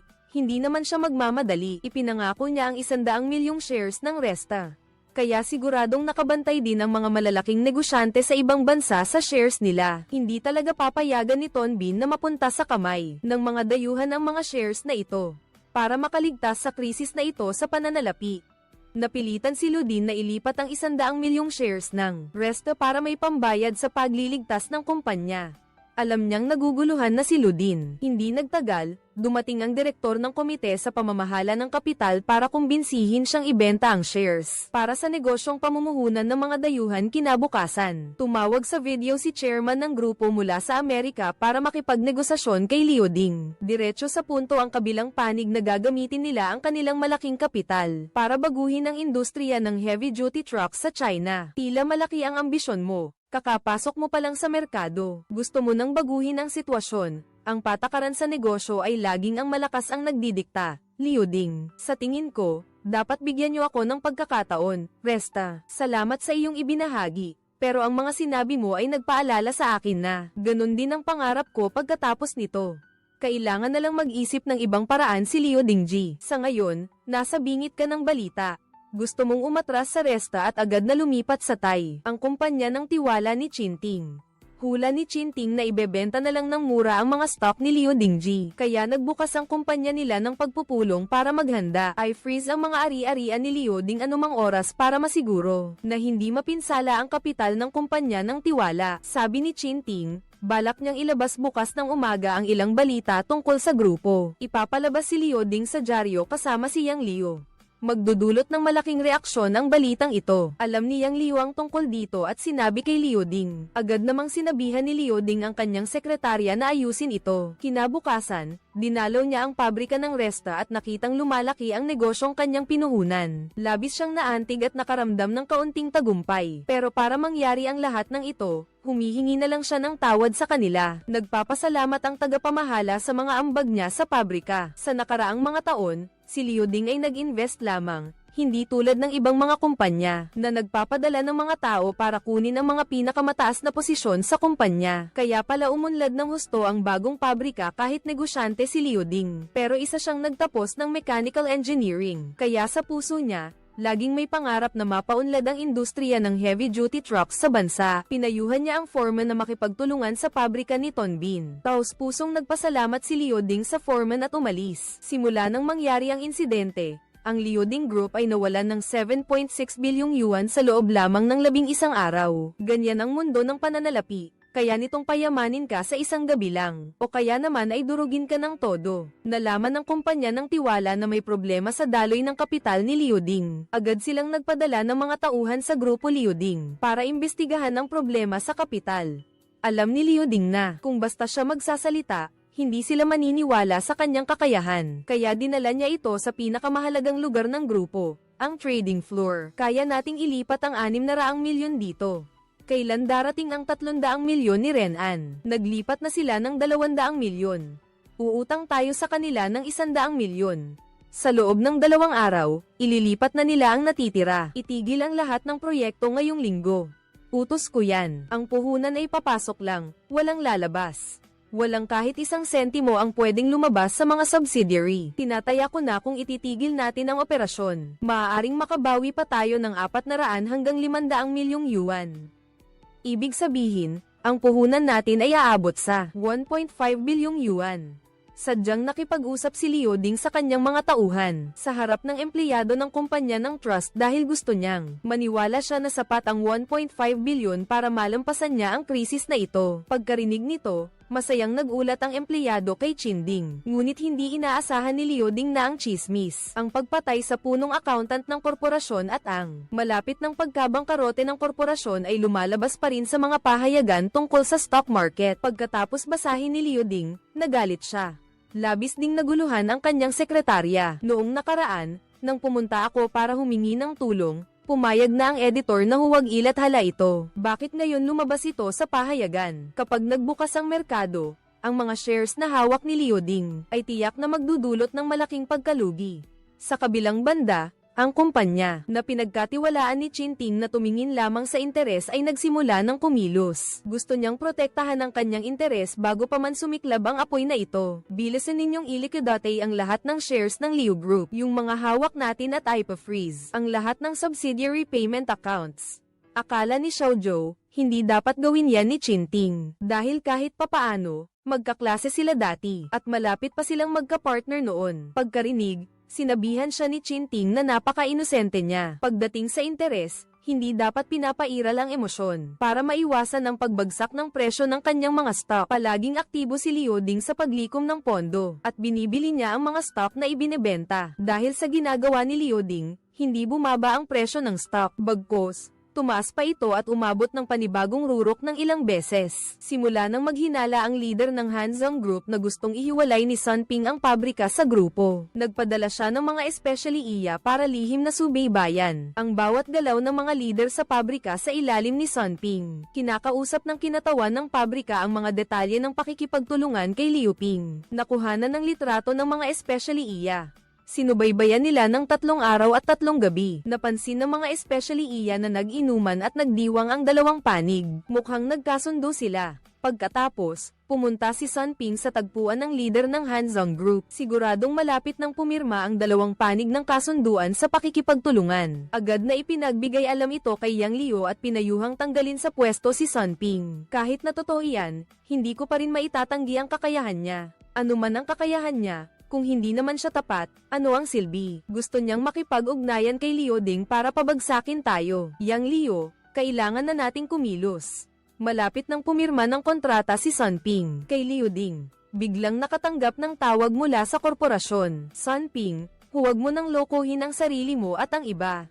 naman siya magmamadali. Ipinangako niya ang 100 milyong shares ng Resta. Kaya siguradong nakabantay din ang mga malalaking negosyante sa ibang bansa sa shares nila. Hindi talaga papayagan ni Ton Bin na mapunta sa kamay ng mga dayuhan ang mga shares na ito, para makaligtas sa krisis na ito sa pananalapi. Napilitan si Ludin na ilipat ang 100 milyong shares ng Resta para may pambayad sa pagliligtas ng kumpanya. Alam niyang naguguluhan na si Ludin. Hindi nagtagal, dumating ang direktor ng komite sa pamamahala ng kapital para kumbinsihin siyang ibenta ang shares para sa negosyong pamumuhunan ng mga dayuhan kinabukasan. Tumawag sa video si chairman ng grupo mula sa Amerika para makipagnegosasyon kay Liuding. Diretso sa punto ang kabilang panig na gagamitin nila ang kanilang malaking kapital para baguhin ang industriya ng heavy-duty trucks sa China. Tila malaki ang ambisyon mo. Kakapasok mo pa lang sa merkado. Gusto mo nang baguhin ang sitwasyon. Ang patakaran sa negosyo ay laging ang malakas ang nagdidikta. Liuding, sa tingin ko, dapat bigyan niyo ako ng pagkakataon. Resta, salamat sa iyong ibinahagi. Pero ang mga sinabi mo ay nagpaalala sa akin na, ganun din ang pangarap ko pagkatapos nito. Kailangan na lang mag-isip ng ibang paraan si Liuding G. Sa ngayon, nasa bingit ka ng balita. Gusto mong umatras sa Resta at agad na lumipat sa Thai, ang kumpanya ng tiwala ni Chinting. Hula ni Chinting na ibebenta na lang ng mura ang mga stock ni Liuding G. Kaya nagbukas ang kumpanya nila ng pagpupulong para maghanda. I freeze ang mga ari-arian ni Liuding anumang oras para masiguro na hindi mapinsala ang kapital ng kumpanya ng tiwala. Sabi ni Chinting, balak niyang ilabas bukas ng umaga ang ilang balita tungkol sa grupo. Ipapalabas si Liuding sa dyaryo kasama si Yang Liu. Magdudulot ng malaking reaksyon ang balitang ito. Alam ni Yang Liu ang tungkol dito at sinabi kay Liuding. Agad namang sinabihan ni Liuding ang kanyang sekretarya na ayusin ito. Kinabukasan, dinalaw niya ang pabrika ng Resta at nakitang lumalaki ang negosyong kanyang pinuhunan. Labis siyang naantig at nakaramdam ng kaunting tagumpay. Pero para mangyari ang lahat ng ito, humihingi na lang siya ng tawad sa kanila. Nagpapasalamat ang tagapamahala sa mga ambag niya sa pabrika. Sa nakaraang mga taon, si Liuding ay nag-invest lamang, hindi tulad ng ibang mga kumpanya na nagpapadala ng mga tao para kunin ang mga pinakamataas na posisyon sa kumpanya. Kaya pala umunlad ng husto ang bagong pabrika kahit negosyante si Liuding. Pero isa siyang nagtapos ng mechanical engineering. Kaya sa puso niya, laging may pangarap na mapaunlad ang industriya ng heavy-duty trucks sa bansa. Pinayuhan niya ang foreman na makipagtulungan sa pabrika ni Tonbin. Taos-pusong nagpasalamat si Liuding sa foreman at umalis. Simula nang mangyari ang insidente, ang Liuding Group ay nawalan ng 7.6 bilyong yuan sa loob lamang ng 11 araw. Ganyan ang mundo ng pananalapi. Kaya nitong payamanin ka sa isang gabi lang, o kaya naman ay durugin ka ng todo. Nalaman ng kumpanya ng tiwala na may problema sa daloy ng kapital ni Liuding. Agad silang nagpadala ng mga tauhan sa grupo Liuding para imbestigahan ang problema sa kapital. Alam ni Liuding na kung basta siya magsasalita, hindi sila maniniwala sa kanyang kakayahan. Kaya dinala niya ito sa pinakamahalagang lugar ng grupo, ang trading floor. Kaya nating ilipat ang 600 milyon dito. Kailan darating ang 300 milyon ni Renan? Naglipat na sila ng 200 milyon. Uutang tayo sa kanila ng 100 milyon. Sa loob ng 2 araw, ililipat na nila ang natitira. Itigil ang lahat ng proyekto ngayong linggo. Utos ko yan. Ang puhunan ay papasok lang, walang lalabas. Walang kahit isang sentimo ang pwedeng lumabas sa mga subsidiary. Tinataya ko na kung ititigil natin ang operasyon. Maaaring makabawi pa tayo ng 400 hanggang 500 milyong yuan. Ibig sabihin, ang puhunan natin ay aabot sa 1.5 bilyong yuan. Sadyang nakipag-usap si Liuding sa kanyang mga tauhan sa harap ng empleyado ng kumpanya ng trust dahil gusto niyang maniwala siya na sapat ang 1.5 bilyon para malampasan niya ang krisis na ito. Pagkarinig nito, masayang nagulat ang empleyado kay Chinding. Ngunit hindi inaasahan ni Liuding na ang chismis, ang pagpatay sa punong accountant ng korporasyon at ang malapit ng pagkabangkarote ng korporasyon ay lumalabas pa rin sa mga pahayagan tungkol sa stock market. Pagkatapos basahin ni Liuding, nagalit siya. Labis ding naguluhan ang kanyang sekretarya. Noong nakaraan, nang pumunta ako para humingi ng tulong, pumayag na ang editor na huwag ilathala ito. Bakit ngayon lumabas ito sa pahayagan? Kapag nagbukas ang merkado, ang mga shares na hawak ni Liuding ay tiyak na magdudulot ng malaking pagkalugi. Sa kabilang banda, ang kumpanya na pinagkatiwalaan ni Chinting na tumingin lamang sa interes ay nagsimula ng kumilos. Gusto niyang protektahan ang kanyang interes bago pa man sumiklab ang apoy na ito. Bilisan ninyong iliquidate ang lahat ng shares ng Liu Group, yung mga hawak natin at ipa-freeze, ang lahat ng subsidiary payment accounts. Akala ni Xiaozhou, hindi dapat gawin yan ni Chinting. Dahil kahit papaano, magkaklase sila dati, at malapit pa silang magka-partner noon. Pagkarinig, Sinabihan siya ni Chinting na napaka-inosente niya. Pagdating sa interes, hindi dapat pinapairal ang emosyon. Para maiwasan ang pagbagsak ng presyo ng kanyang mga stock, palaging aktibo si Liu Ding sa paglikom ng pondo, at binibili niya ang mga stock na ibinebenta. Dahil sa ginagawa ni Liu Ding, hindi bumaba ang presyo ng stock. Bagkus, tumaas pa ito at umabot ng panibagong rurok ng ilang beses. Simula nang maghinala ang leader ng Hanzhong Group na gustong ihiwalay ni Sun Ping ang pabrika sa grupo. Nagpadala siya ng mga especially iya para lihim na subaybayan ang bawat galaw ng mga leader sa pabrika sa ilalim ni Sun Ping. Kinakausap ng kinatawan ng pabrika ang mga detalye ng pakikipagtulungan kay Liu Ping. Nakuhanan ng litrato ng mga especially iya. Sinubaybayan nila ng 3 araw at 3 gabi. Napansin ng mga especially iya na nag-inuman at nagdiwang ang dalawang panig. Mukhang nagkasundo sila. Pagkatapos, pumunta si Sun Ping sa tagpuan ng leader ng Hanzhong Group. Siguradong malapit nang pumirma ang dalawang panig ng kasunduan sa pakikipagtulungan. Agad na ipinagbigay alam ito kay Yang Liu at pinayuhang tanggalin sa pwesto si Sun Ping. Kahit na totoo yan, hindi ko pa rin maitatanggi ang kakayahan niya. Ano man ang kakayahan niya, kung hindi naman siya tapat, ano ang silbi? Gusto niyang makipag-ugnayan kay Liu Ding para pabagsakin tayo. Yang Liu, kailangan na nating kumilos. Malapit nang pumirma ng kontrata si Sun Ping kay Liu Ding. Biglang nakatanggap ng tawag mula sa korporasyon. Sun Ping, huwag mo nang lokohin ang sarili mo at ang iba.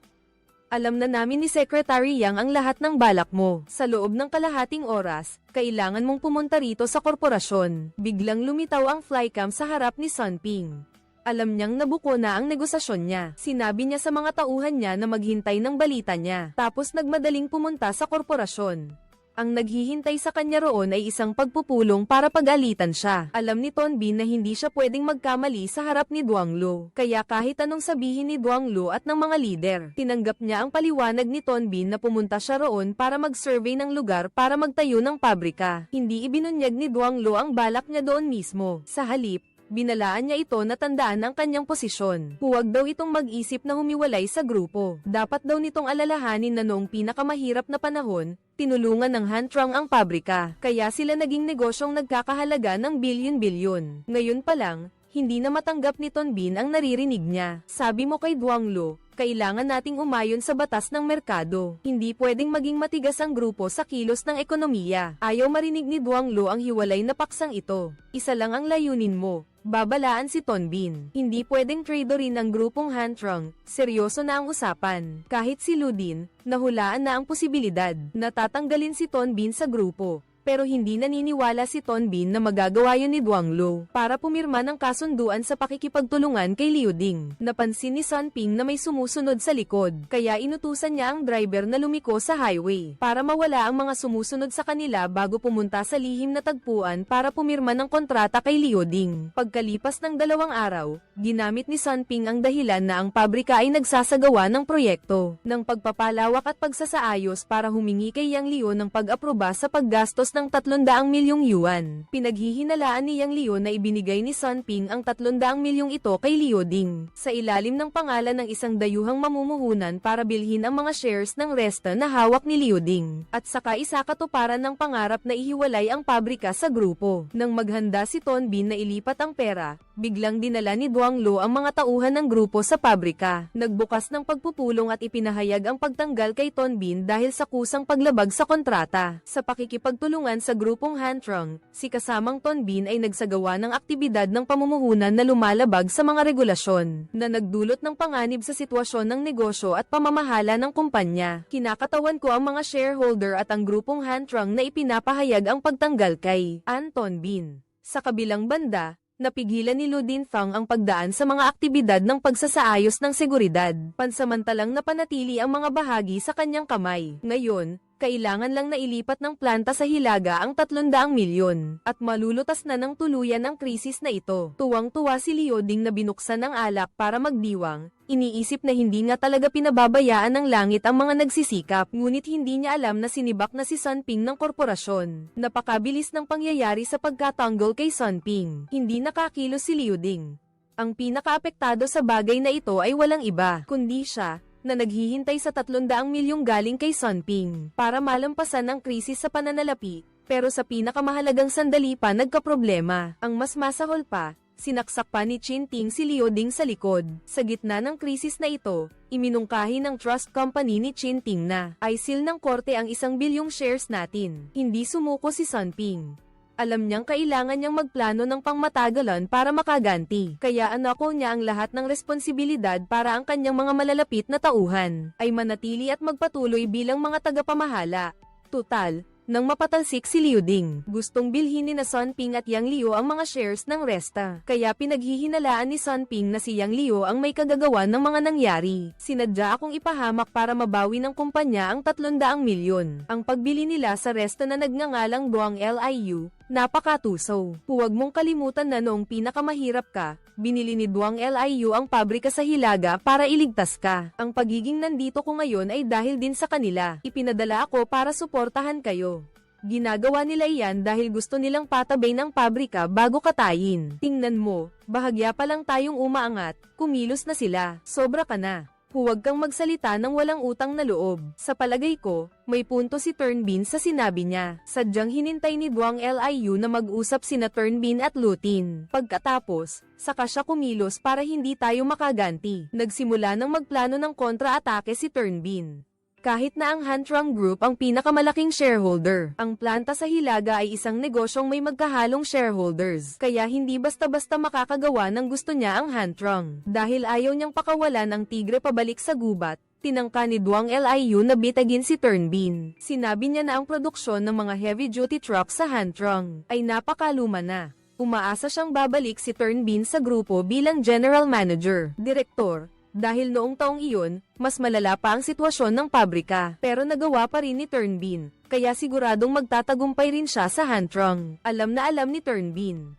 Alam na namin ni Secretary Yang ang lahat ng balak mo. Sa loob ng kalahating oras, kailangan mong pumunta rito sa korporasyon. Biglang lumitaw ang flycam sa harap ni Sun Ping. Alam niyang nabuko na ang negosasyon niya. Sinabi niya sa mga tauhan niya na maghintay ng balita niya. Tapos nagmadaling pumunta sa korporasyon. Ang naghihintay sa kanya roon ay isang pagpupulong para pag-alitan siya. Alam ni Ton Bin na hindi siya pwedeng magkamali sa harap ni Duang Lu. Kaya kahit anong sabihin ni Duang Lu at ng mga lider, tinanggap niya ang paliwanag ni Ton Bin na pumunta siya roon para mag-survey ng lugar para magtayo ng pabrika. Hindi ibinunyag ni Duang Lu ang balak niya doon mismo. Sa halip, binalaan niya ito na tandaan ang kanyang posisyon. Huwag daw itong mag-isip na humiwalay sa grupo. Dapat daw nitong alalahanin na noong pinakamahirap na panahon, tinulungan ng Hantrong ang pabrika. Kaya sila naging negosyong nagkakahalaga ng bilyon-bilyon. Ngayon pa lang, hindi na matanggap ni Ton Bin ang naririnig niya. Sabi mo kay Duang Lu, kailangan nating umayon sa batas ng merkado. Hindi pwedeng maging matigas ang grupo sa kilos ng ekonomiya. Ayaw marinig ni Duang Lu ang hiwalay na paksang ito. Isa lang ang layunin mo. Babalaan si Ton Bin. Hindi pwedeng tradorin ang grupong Hantrong. Seryoso na ang usapan. Kahit si Lu Din, nahulaan na ang posibilidad. Natatanggalin si Ton Bin sa grupo. Pero hindi naniniwala si Ton Bin na magagawa yun ni Duang Lu para pumirma ng kasunduan sa pakikipagtulungan kay Liu Ding. Napansin ni Sun Ping na may sumusunod sa likod, kaya inutusan niya ang driver na lumiko sa highway para mawala ang mga sumusunod sa kanila bago pumunta sa lihim na tagpuan para pumirma ng kontrata kay Liu Ding. Pagkalipas ng 2 araw, ginamit ni Sun Ping ang dahilan na ang pabrika ay nagsasagawa ng proyekto ng pagpapalawak at pagsasaayos para humingi kay Yang Liu ng pag-aproba sa paggastos ng 300 milyong yuan. Pinaghihinalaan ni Yang Liu na ibinigay ni Sun Ping ang 300 milyong ito kay Liu Ding sa ilalim ng pangalan ng isang dayuhang mamumuhunan para bilhin ang mga shares ng Resta na hawak ni Liu Ding at saka isakatuparan ng pangarap na ihiwalay ang pabrika sa grupo. Nang maghanda si Ton Bin na ilipat ang pera, biglang dinala ni Duang Lu ang mga tauhan ng grupo sa pabrika. Nagbukas ng pagpupulong at ipinahayag ang pagtanggal kay Ton Bin dahil sa kusang paglabag sa kontrata. Sa pakikipagtulungan sa grupong Hantrong, si kasamang Ton Bin ay nagsagawa ng aktibidad ng pamumuhunan na lumalabag sa mga regulasyon na nagdulot ng panganib sa sitwasyon ng negosyo at pamamahala ng kumpanya. Kinakatawan ko ang mga shareholder at ang grupong Hantrong na ipinapahayag ang pagtanggal kay Ton Bin. Sa kabilang banda, napigilan ni Lu Dinfang ang pagdaan sa mga aktibidad ng pagsasaayos ng seguridad. Pansamantalang napanatili ang mga bahagi sa kanyang kamay. Ngayon, kailangan lang na ilipat ng planta sa Hilaga ang 300 milyon, at malulutas na ng tuluyan ang krisis na ito. Tuwang-tuwa si Liu Ding na binuksan ang alak para magdiwang. Iniisip na hindi nga talaga pinababayaan ng langit ang mga nagsisikap, ngunit hindi niya alam na sinibak na si Sun Ping ng korporasyon. Napakabilis ng pangyayari sa pagkatanggol kay Sun Ping. Hindi nakakilos si Liu Ding. Ang pinakaapektado sa bagay na ito ay walang iba, kundi siya, na naghihintay sa 300 milyong galing kay Sun Ping para malampasan ang krisis sa pananalapi, pero sa pinakamahalagang sandali pa nagkaproblema. Ang mas masahol pa, Sinaksak pa ni Chin Ting si Liu Ding sa likod. Sa gitna ng krisis na ito, iminungkahi ng trust company ni Chin Ting na aisil ng korte ang 1 bilyong shares natin. Hindi sumuko si Sun Ping. Alam niyang kailangan niyang magplano ng pangmatagalan para makaganti. Kaya anako niya ang lahat ng responsibilidad para ang kanyang mga malalapit na tauhan ay manatili at magpatuloy bilang mga tagapamahala. Tutal, nang mapatalsik si Liu Ding, gustong bilhin ni na Sun Ping at Yang Liu ang mga shares ng Resta. Kaya pinaghihinalaan ni Sun Ping na si Yang Liu ang may kagagawan ng mga nangyari. Sinadya akong ipahamak para mabawi ng kumpanya ang 300 milyon. Ang pagbili nila sa Resta na nagngangalang Duang Liu, napakatuso. Huwag mong kalimutan na noong pinakamahirap ka, binili ni Duang Liu ang pabrika sa Hilaga para iligtas ka. Ang pagiging nandito ko ngayon ay dahil din sa kanila. Ipinadala ako para suportahan kayo. Ginagawa nila iyan dahil gusto nilang patabay ng pabrika bago katayin. Tingnan mo, bahagya pa lang tayong umaangat, kumilos na sila. Sobra ka na. Huwag kang magsalita ng walang utang na loob. Sa palagay ko, may punto si Turnbin sa sinabi niya. Sadyang hinintay ni Duang Liu na mag-usap sina Turnbin at Lutin. Pagkatapos, saka siya kumilos para hindi tayo makaganti. Nagsimula ng magplano ng kontra-atake si Turnbin. Kahit na ang Hantrang Group ang pinakamalaking shareholder, ang planta sa Hilaga ay isang negosyong may magkahalong shareholders. Kaya hindi basta-basta makakagawa ng gusto niya ang Hantrang. Dahil ayaw niyang pakawalan ang tigre pabalik sa gubat, tinangka ni Duang Liu na bitagin si Turnbin. Sinabi niya na ang produksyon ng mga heavy-duty truck sa Hantrang ay napakaluma na. Umaasa siyang babalik si Turnbin sa grupo bilang General Manager, Direktor. Dahil noong taong iyon, mas malala pa ang sitwasyon ng pabrika. Pero nagawa pa rin ni Turnbin, kaya siguradong magtatagumpay rin siya sa Hantrang. Alam na alam ni Turnbin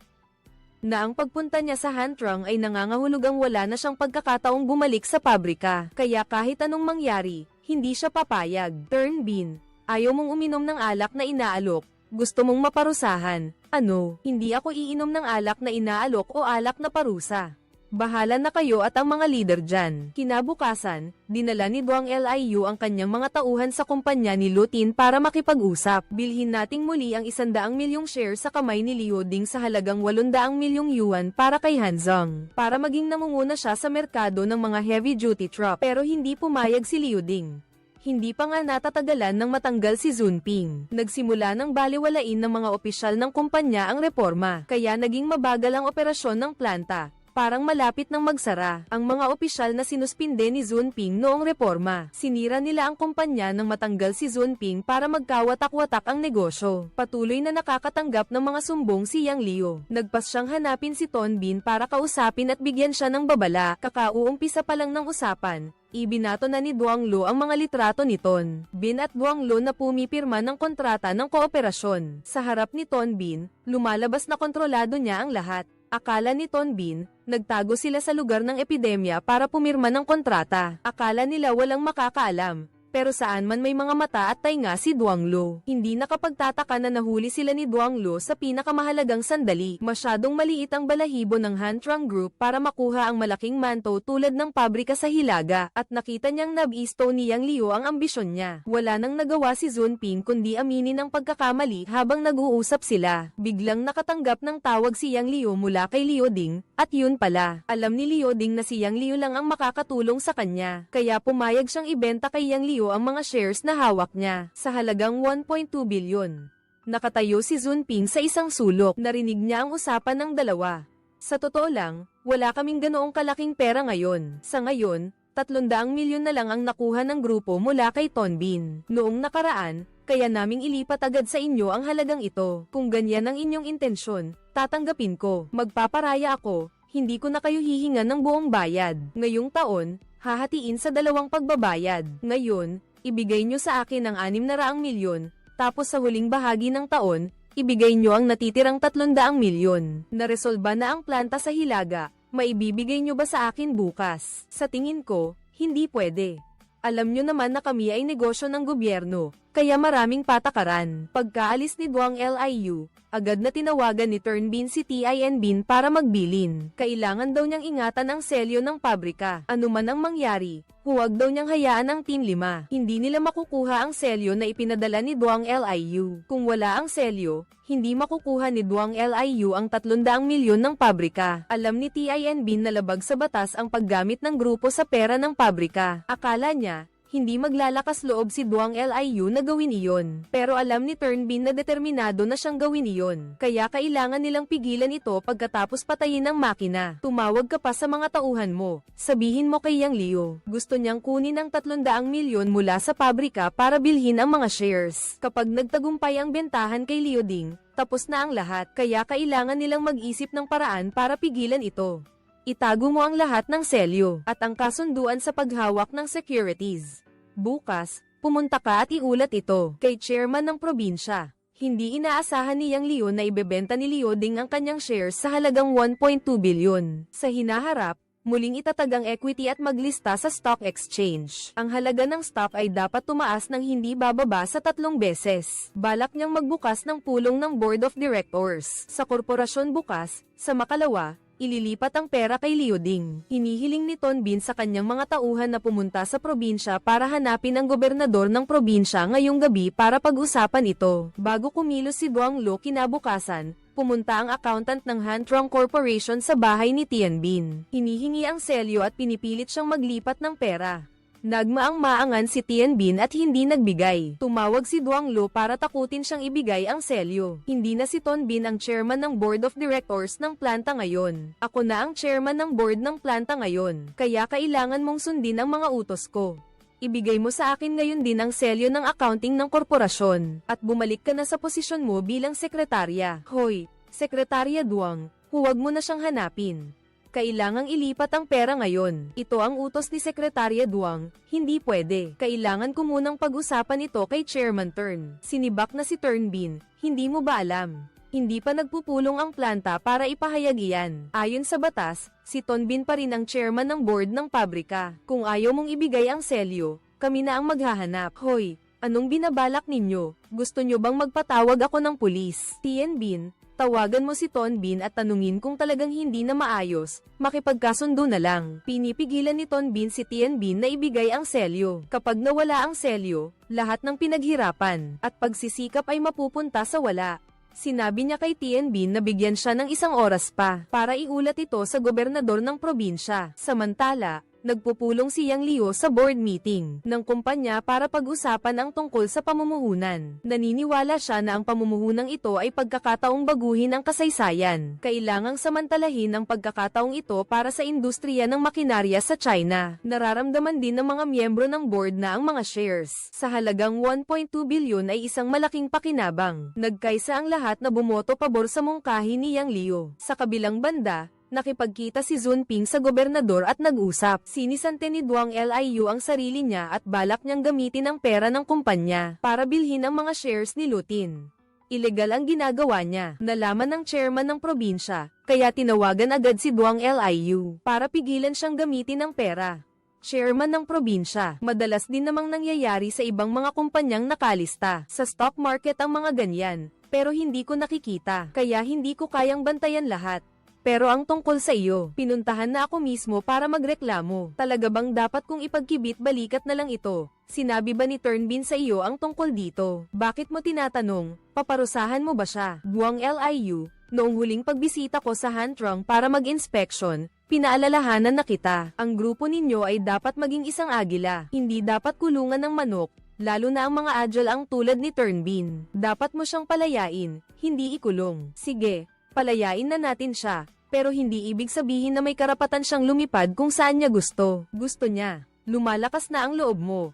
na ang pagpunta niya sa Hantrang ay nangangahulugang wala na siyang pagkakataong bumalik sa pabrika. Kaya kahit anong mangyari, hindi siya papayag. Turnbin, ayaw mong uminom ng alak na inaalok. Gusto mong maparusahan. Ano, hindi ako iinom ng alak na inaalok o alak na parusa. Bahala na kayo at ang mga leader dyan. Kinabukasan, dinala ni Duang Liu ang kanyang mga tauhan sa kumpanya ni Lutin para makipag-usap. Bilhin nating muli ang 100 milyong share sa kamay ni Liu Ding sa halagang 800 milyong yuan para kay Hanzhong, para maging namunguna siya sa merkado ng mga heavy-duty truck. Pero hindi pumayag si Liu Ding. Hindi pa nga natatagalan nang matanggal si Sun Ping. Nagsimula ng baliwalain ng mga opisyal ng kumpanya ang reforma, kaya naging mabagal ang operasyon ng planta. Parang malapit nang magsara ang mga opisyal na sinuspinde ni Sun Ping noong reforma. Sinira nila ang kumpanya nang matanggal si Sun Ping para magkawatak-watak ang negosyo. Patuloy na nakakatanggap ng mga sumbong si Yang Liu. Nagpas siyang hanapin si Turnbin para kausapin at bigyan siya ng babala. Kakauumpisa pa lang ng usapan, ibinato na ni Duang Lu ang mga litrato ni Ton Bin at Duang Lu na pumipirma ng kontrata ng kooperasyon. Sa harap ni Ton Bin, lumalabas na kontrolado niya ang lahat. Akala ni Ton Bin, nagtago sila sa lugar ng epidemya para pumirma ng kontrata. Akala nila walang makakaalam. Pero saan man may mga mata at tainga si Duang Lu. Hindi nakapagtataka na nahuli sila ni Duang Lu sa pinakamahalagang sandali. Masyadong maliit ang balahibo ng Hantrang Group para makuha ang malaking manto tulad ng pabrika sa Hilaga. At nakita niyang nabisto ni Yang Liu ang ambisyon niya. Wala nang nagawa si Sun Ping kundi aminin ang pagkakamali habang nag-uusap sila. Biglang nakatanggap ng tawag si Yang Liu mula kay Liu Ding. At yun pala, alam ni Liu Ding na si Yang Liu lang ang makakatulong sa kanya. Kaya pumayag siyang ibenta kay Yang Liu ang mga shares na hawak niya sa halagang 1.2 bilyon. Nakatayo si Sun Ping sa isang sulok. Narinig niya ang usapan ng dalawa. Sa totoo lang, wala kaming ganoong kalaking pera ngayon. Sa ngayon, 300 milyon na lang ang nakuha ng grupo mula kay Ton Bin. Noong nakaraan, kaya naming ilipat agad sa inyo ang halagang ito. Kung ganyan ang inyong intensyon, tatanggapin ko. Magpaparaya ako, hindi ko na kayo hihingan ng buong bayad. Ngayong taon, hahatiin sa 2 pagbabayad. Ngayon, ibigay nyo sa akin ang 600 milyon, tapos sa huling bahagi ng taon, ibigay nyo ang natitirang 300 milyon. Naresolba na ang planta sa Hilaga, maibibigay nyo ba sa akin bukas? Sa tingin ko, hindi pwede. Alam nyo naman na kami ay negosyo ng gobyerno, kaya maraming patakaran. Pagkaalis ni Duang Liu, agad na tinawagan ni Turnbin si Tianbin para magbilin. Kailangan daw niyang ingatan ang selyo ng pabrika. Ano man ang mangyari, huwag daw niyang hayaan ang Team 5. Hindi nila makukuha ang selyo na ipinadala ni Duang Liu. Kung wala ang selyo, hindi makukuha ni Duang Liu ang 300 milyon ng pabrika. Alam ni Tianbin na labag sa batas ang paggamit ng grupo sa pera ng pabrika. Akala niya, hindi maglalakas loob si Duang Liu na gawin iyon. Pero alam ni Turnbin na determinado na siyang gawin iyon. Kaya kailangan nilang pigilan ito pagkatapos patayin ang makina. Tumawag ka pa sa mga tauhan mo. Sabihin mo kay Yang Liu, gusto niyang kunin ang 300 milyon mula sa pabrika para bilhin ang mga shares. Kapag nagtagumpay ang bentahan kay Liu Ding, tapos na ang lahat. Kaya kailangan nilang mag-isip ng paraan para pigilan ito. Itago mo ang lahat ng selyo at ang kasunduan sa paghawak ng securities. Bukas, pumunta ka at iulat ito kay chairman ng probinsya. Hindi inaasahan ni Yang Liu na ibebenta ni Liu Ding ang kanyang shares sa halagang 1.2 bilyon. Sa hinaharap, muling itatag ang equity at maglista sa stock exchange. Ang halaga ng stock ay dapat tumaas ng hindi bababa sa 3 beses. Balak niyang magbukas ng pulong ng board of directors. Sa korporasyon bukas, sa makalawa, ililipat ang pera kay Liu Ding. Hinihiling ni Turnbin sa kanyang mga tauhan na pumunta sa probinsya para hanapin ang gobernador ng probinsya ngayong gabi para pag-usapan ito. Bago kumilos si Duang Lu kinabukasan, pumunta ang accountant ng Hantrong Corporation sa bahay ni Tianbin. Hinihingi ang selyo at pinipilit siyang maglipat ng pera. Nagmaang-maangan si Tianbin at hindi nagbigay. Tumawag si Duang Lu para takutin siyang ibigay ang selyo. Hindi na si Turnbin ang chairman ng board of directors ng planta ngayon. Ako na ang chairman ng board ng planta ngayon. Kaya kailangan mong sundin ang mga utos ko. Ibigay mo sa akin ngayon din ang selyo ng accounting ng korporasyon. At bumalik ka na sa posisyon mo bilang sekretarya. Hoy, Sekretarya Duang, huwag mo na siyang hanapin. Kailangang ilipat ang pera ngayon. Ito ang utos ni Sekretarya Duang, hindi pwede. Kailangan ko munang pag-usapan ito kay Chairman Turn. Sinibak na si Turnbin, hindi mo ba alam? Hindi pa nagpupulong ang planta para ipahayag iyan. Ayon sa batas, si Turnbin pa rin ang chairman ng board ng pabrika. Kung ayaw mong ibigay ang selyo, kami na ang maghahanap. Hoy, anong binabalak ninyo? Gusto nyo bang magpatawag ako ng pulis? Tianbin, tawagan mo si Turnbin at tanungin kung talagang hindi na maayos, makipagkasundo na lang. Pinipigilan ni Turnbin si Tianbin na ibigay ang selyo. Kapag nawala ang selyo, lahat ng pinaghirapan at pagsisikap ay mapupunta sa wala. Sinabi niya kay Tianbin na bigyan siya ng 1 oras pa para iulat ito sa gobernador ng probinsya. Samantala, nagpupulong si Yang Liu sa board meeting ng kumpanya para pag-usapan ang tungkol sa pamumuhunan. Naniniwala siya na ang pamumuhunang ito ay pagkakataong baguhin ang kasaysayan. Kailangang samantalahin ang pagkakataong ito para sa industriya ng makinarya sa China. Nararamdaman din ng mga miyembro ng board na ang mga shares sa halagang 1.2 bilyon ay isang malaking pakinabang. Nagkaisa ang lahat na bumoto pabor sa mungkahi ni Yang Liu. Sa kabilang banda, nakipagkita si Zunping sa gobernador at nag-usap. Sinisante ni Duang Liu ang sarili niya at balak niyang gamitin ang pera ng kumpanya para bilhin ang mga shares ni Lutin. Ilegal ang ginagawa niya. Nalaman ng chairman ng probinsya, kaya tinawagan agad si Duang Liu para pigilan siyang gamitin ang pera. Chairman ng probinsya, madalas din namang nangyayari sa ibang mga kumpanyang nakalista. Sa stock market ang mga ganyan, pero hindi ko nakikita, kaya hindi ko kayang bantayan lahat. Pero ang tungkol sa iyo, pinuntahan na ako mismo para magreklamo. Talaga bang dapat kong ipagkibit balikat na lang ito? Sinabi ba ni Turnbin sa iyo ang tungkol dito? Bakit mo tinatanong? Paparusahan mo ba siya? Duang Liu, noong huling pagbisita ko sa Hantrong para mag-inspection, pinaalalahanan na kita. Ang grupo ninyo ay dapat maging isang agila. Hindi dapat kulungan ng manok, lalo na ang mga agile ang tulad ni Turnbin. Dapat mo siyang palayain, hindi ikulong. Sige, palayain na natin siya, pero hindi ibig sabihin na may karapatan siyang lumipad kung saan niya gusto. Gusto niya. Lumalakas na ang loob mo.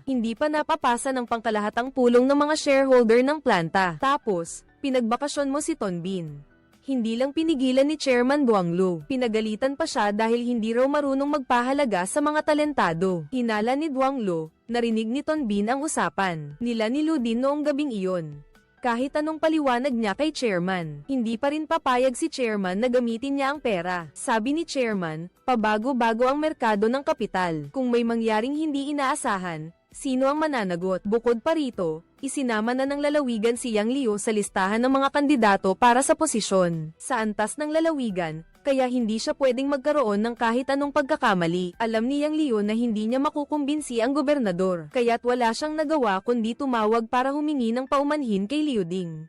Hindi pa napapasa ng pangkalahatang pulong ng mga shareholder ng planta. Tapos, pinagbakasyon mo si Turnbin. Hindi lang pinigilan ni Chairman Duang Lu, pinagalitan pa siya dahil hindi raw marunong magpahalaga sa mga talentado. Hinala ni Duang Lu, narinig ni Turnbin ang usapan nila ni Lu din noong gabing iyon. Kahit anong paliwanag niya kay Chairman, hindi pa rin papayag si Chairman na gamitin niya ang pera. Sabi ni Chairman, pabago-bago ang merkado ng kapital. Kung may mangyaring hindi inaasahan, Sino ang mananagot? Bukod pa rito, isinama na ng lalawigan si Yang Liu sa listahan ng mga kandidato para sa posisyon sa antas ng lalawigan, kaya hindi siya pwedeng magkaroon ng kahit anong pagkakamali. Alam ni Yang Liu na hindi niya makukumbinsi ang gobernador, kaya't wala siyang nagawa kundi tumawag para humingi ng paumanhin kay Liu Ding.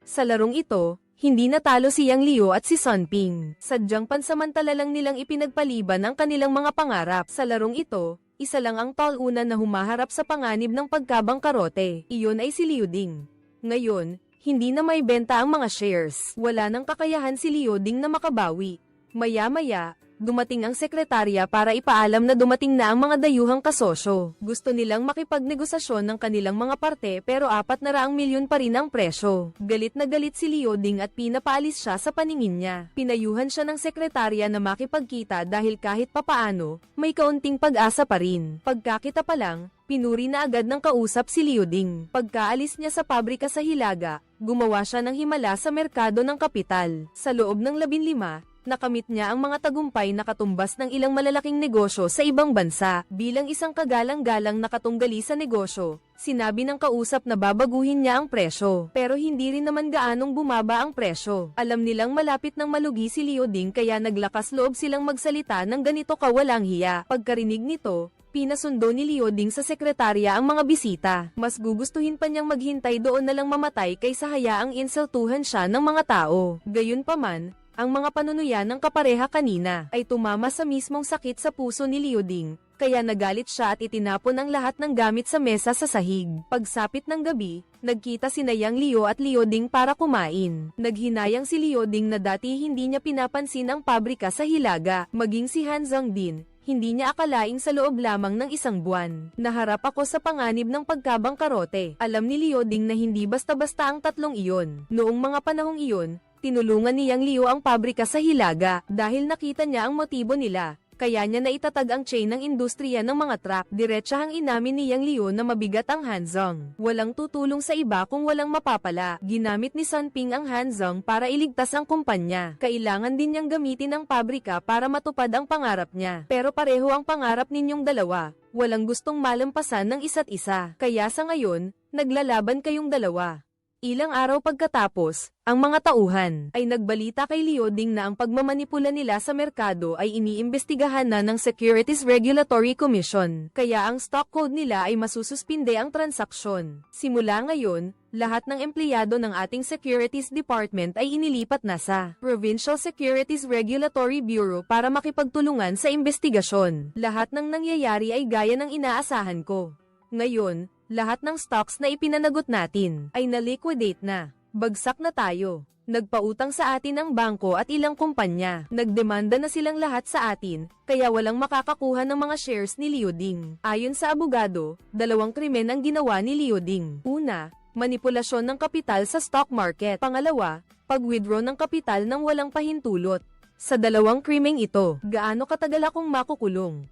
Sa larong ito, hindi natalo si Yang Liu at si Sun Ping. Sadyang pansamantala lang nilang ipinagpaliban ang kanilang mga pangarap. Sa larong ito, isa lang ang talunan na humaharap sa panganib ng pagkabangkarote. Iyon ay si Liu Ding. Ngayon, hindi na may benta ang mga shares. Wala nang kakayahan si Liu Ding na makabawi. Maya-maya, dumating ang sekretarya para ipaalam na dumating na ang mga dayuhang kasosyo. Gusto nilang makipagnegosasyon ng kanilang mga parte pero 400 milyon pa rin ang presyo. Galit na galit si Liu Ding at pinapaalis siya sa paningin niya. Pinayuhan siya ng sekretarya na makipagkita dahil kahit papaano, may kaunting pag-asa pa rin. Pagkakita pa lang, pinuri na agad ng kausap si Liu Ding. Pagkaalis niya sa pabrika sa Hilaga, gumawa siya ng himala sa merkado ng kapital. Sa loob ng 15, nakamit niya ang mga tagumpay na katumbas ng ilang malalaking negosyo sa ibang bansa. Bilang isang kagalang-galang na katunggali sa negosyo, sinabi ng kausap na babaguhin niya ang presyo. Pero hindi rin naman gaanong bumaba ang presyo. Alam nilang malapit nang malugi si Liu Ding kaya naglakas loob silang magsalita ng ganito kawalang hiya. Pagkarinig nito, pinasundo ni Liu Ding sa sekretarya ang mga bisita. Mas gugustuhin pa niyang maghintay doon na lang mamatay kaysa hayaang insultuhan siya ng mga tao. Gayunpaman, ang mga panunuyan ng kapareha kanina ay tumama sa mismong sakit sa puso ni Liu Ding, kaya nagalit siya at itinapon ang lahat ng gamit sa mesa sa sahig. Pagsapit ng gabi, nagkita sina Yang Liu at Liu Ding para kumain. Naghinayang si Liu Ding na dati hindi niya pinapansin ang pabrika sa Hilaga, maging si Han Zhang din. Hindi niya akalaing sa loob lamang ng isang buwan. Naharap ako sa panganib ng pagkabangkarote. Alam ni Liu Ding na hindi basta-basta ang tatlong iyon. Noong mga panahong iyon, tinulungan ni Yang Liu ang pabrika sa Hilaga dahil nakita niya ang motibo nila. Kaya niya naitatag ang chain ng industriya ng mga truck. Diretsahang inamin ni Yang Liu na mabigat ang Hanzhong. Walang tutulong sa iba kung walang mapapala. Ginamit ni Sun Ping ang Hanzhong para iligtas ang kumpanya. Kailangan din niyang gamitin ang pabrika para matupad ang pangarap niya. Pero pareho ang pangarap ninyong dalawa. Walang gustong malampasan ng isa't isa. Kaya sa ngayon, naglalaban kayong dalawa. Ilang araw pagkatapos, ang mga tauhan ay nagbalita kay Liu Ding na ang pagmamanipula nila sa merkado ay iniimbestigahan na ng Securities Regulatory Commission, kaya ang stock code nila ay masususpinde ang transaksyon. Simula ngayon, lahat ng empleyado ng ating Securities Department ay inilipat na sa Provincial Securities Regulatory Bureau para makipagtulungan sa investigasyon. Lahat ng nangyayari ay gaya ng inaasahan ko. Ngayon, lahat ng stocks na ipinanagot natin ay na-liquidate na. Bagsak na tayo. Nagpautang sa atin ang bangko at ilang kumpanya. Nagdemanda na silang lahat sa atin, kaya walang makakakuha ng mga shares ni Liu Ding. Ayon sa abogado, 2 krimen ang ginawa ni Liu Ding. Una, manipulasyon ng kapital sa stock market. Pangalawa, pag-withdraw ng kapital ng walang pahintulot. Sa 2 krimeng ito, gaano katagal akong makukulong?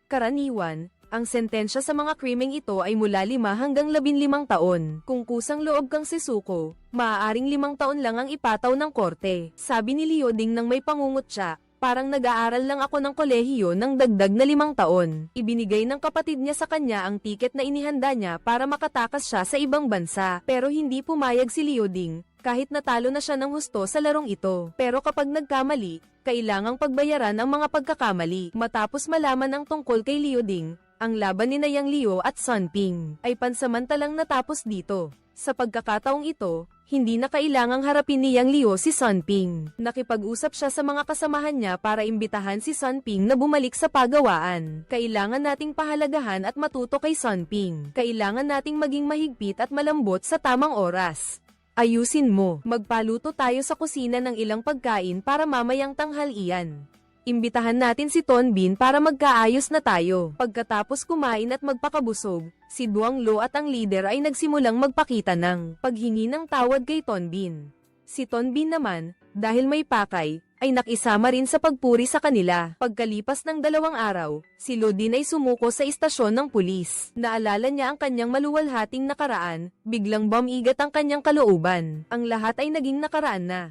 Karaniwan, ang sentensya sa mga krimeng ito ay mula 5 hanggang 15 taon. Kung kusang loob kang sisuko, maaaring 5 taon lang ang ipataw ng korte. Sabi ni Liu Ding nang may pangungutya, parang nag-aaral lang ako ng kolehiyo ng dagdag na 5 taon. Ibinigay ng kapatid niya sa kanya ang tiket na inihanda niya para makatakas siya sa ibang bansa. Pero hindi pumayag si Liu Ding, kahit natalo na siya ng husto sa larong ito. Pero kapag nagkamali, kailangang pagbayaran ang mga pagkakamali. Matapos malaman ang tungkol kay Liu Ding, ang laban ni Yang Liu at Sun Ping ay pansamantalang natapos dito. Sa pagkakataong ito, hindi na kailangang harapin ni Yang Liu si Sun Ping. Nakipag-usap siya sa mga kasamahan niya para imbitahan si Sun Ping na bumalik sa pagawaan. Kailangan nating pahalagahan at matuto kay Sun Ping. Kailangan nating maging mahigpit at malambot sa tamang oras. Ayusin mo. Magpaluto tayo sa kusina ng ilang pagkain para mamayang tanghalian. Imbitahan natin si Ton Bin para magkaayos na tayo. Pagkatapos kumain at magpakabusog, si Duang Lo at ang leader ay nagsimulang magpakita ng paghingi ng tawad kay Ton Bin. Si Ton Bin naman, dahil may pakay, ay nakisama rin sa pagpuri sa kanila. Pagkalipas ng 2 araw, si Lo din ay sumuko sa istasyon ng pulis. Naalala niya ang kanyang maluwalhating nakaraan, biglang bumigat ang kanyang kalooban. Ang lahat ay naging nakaraan na.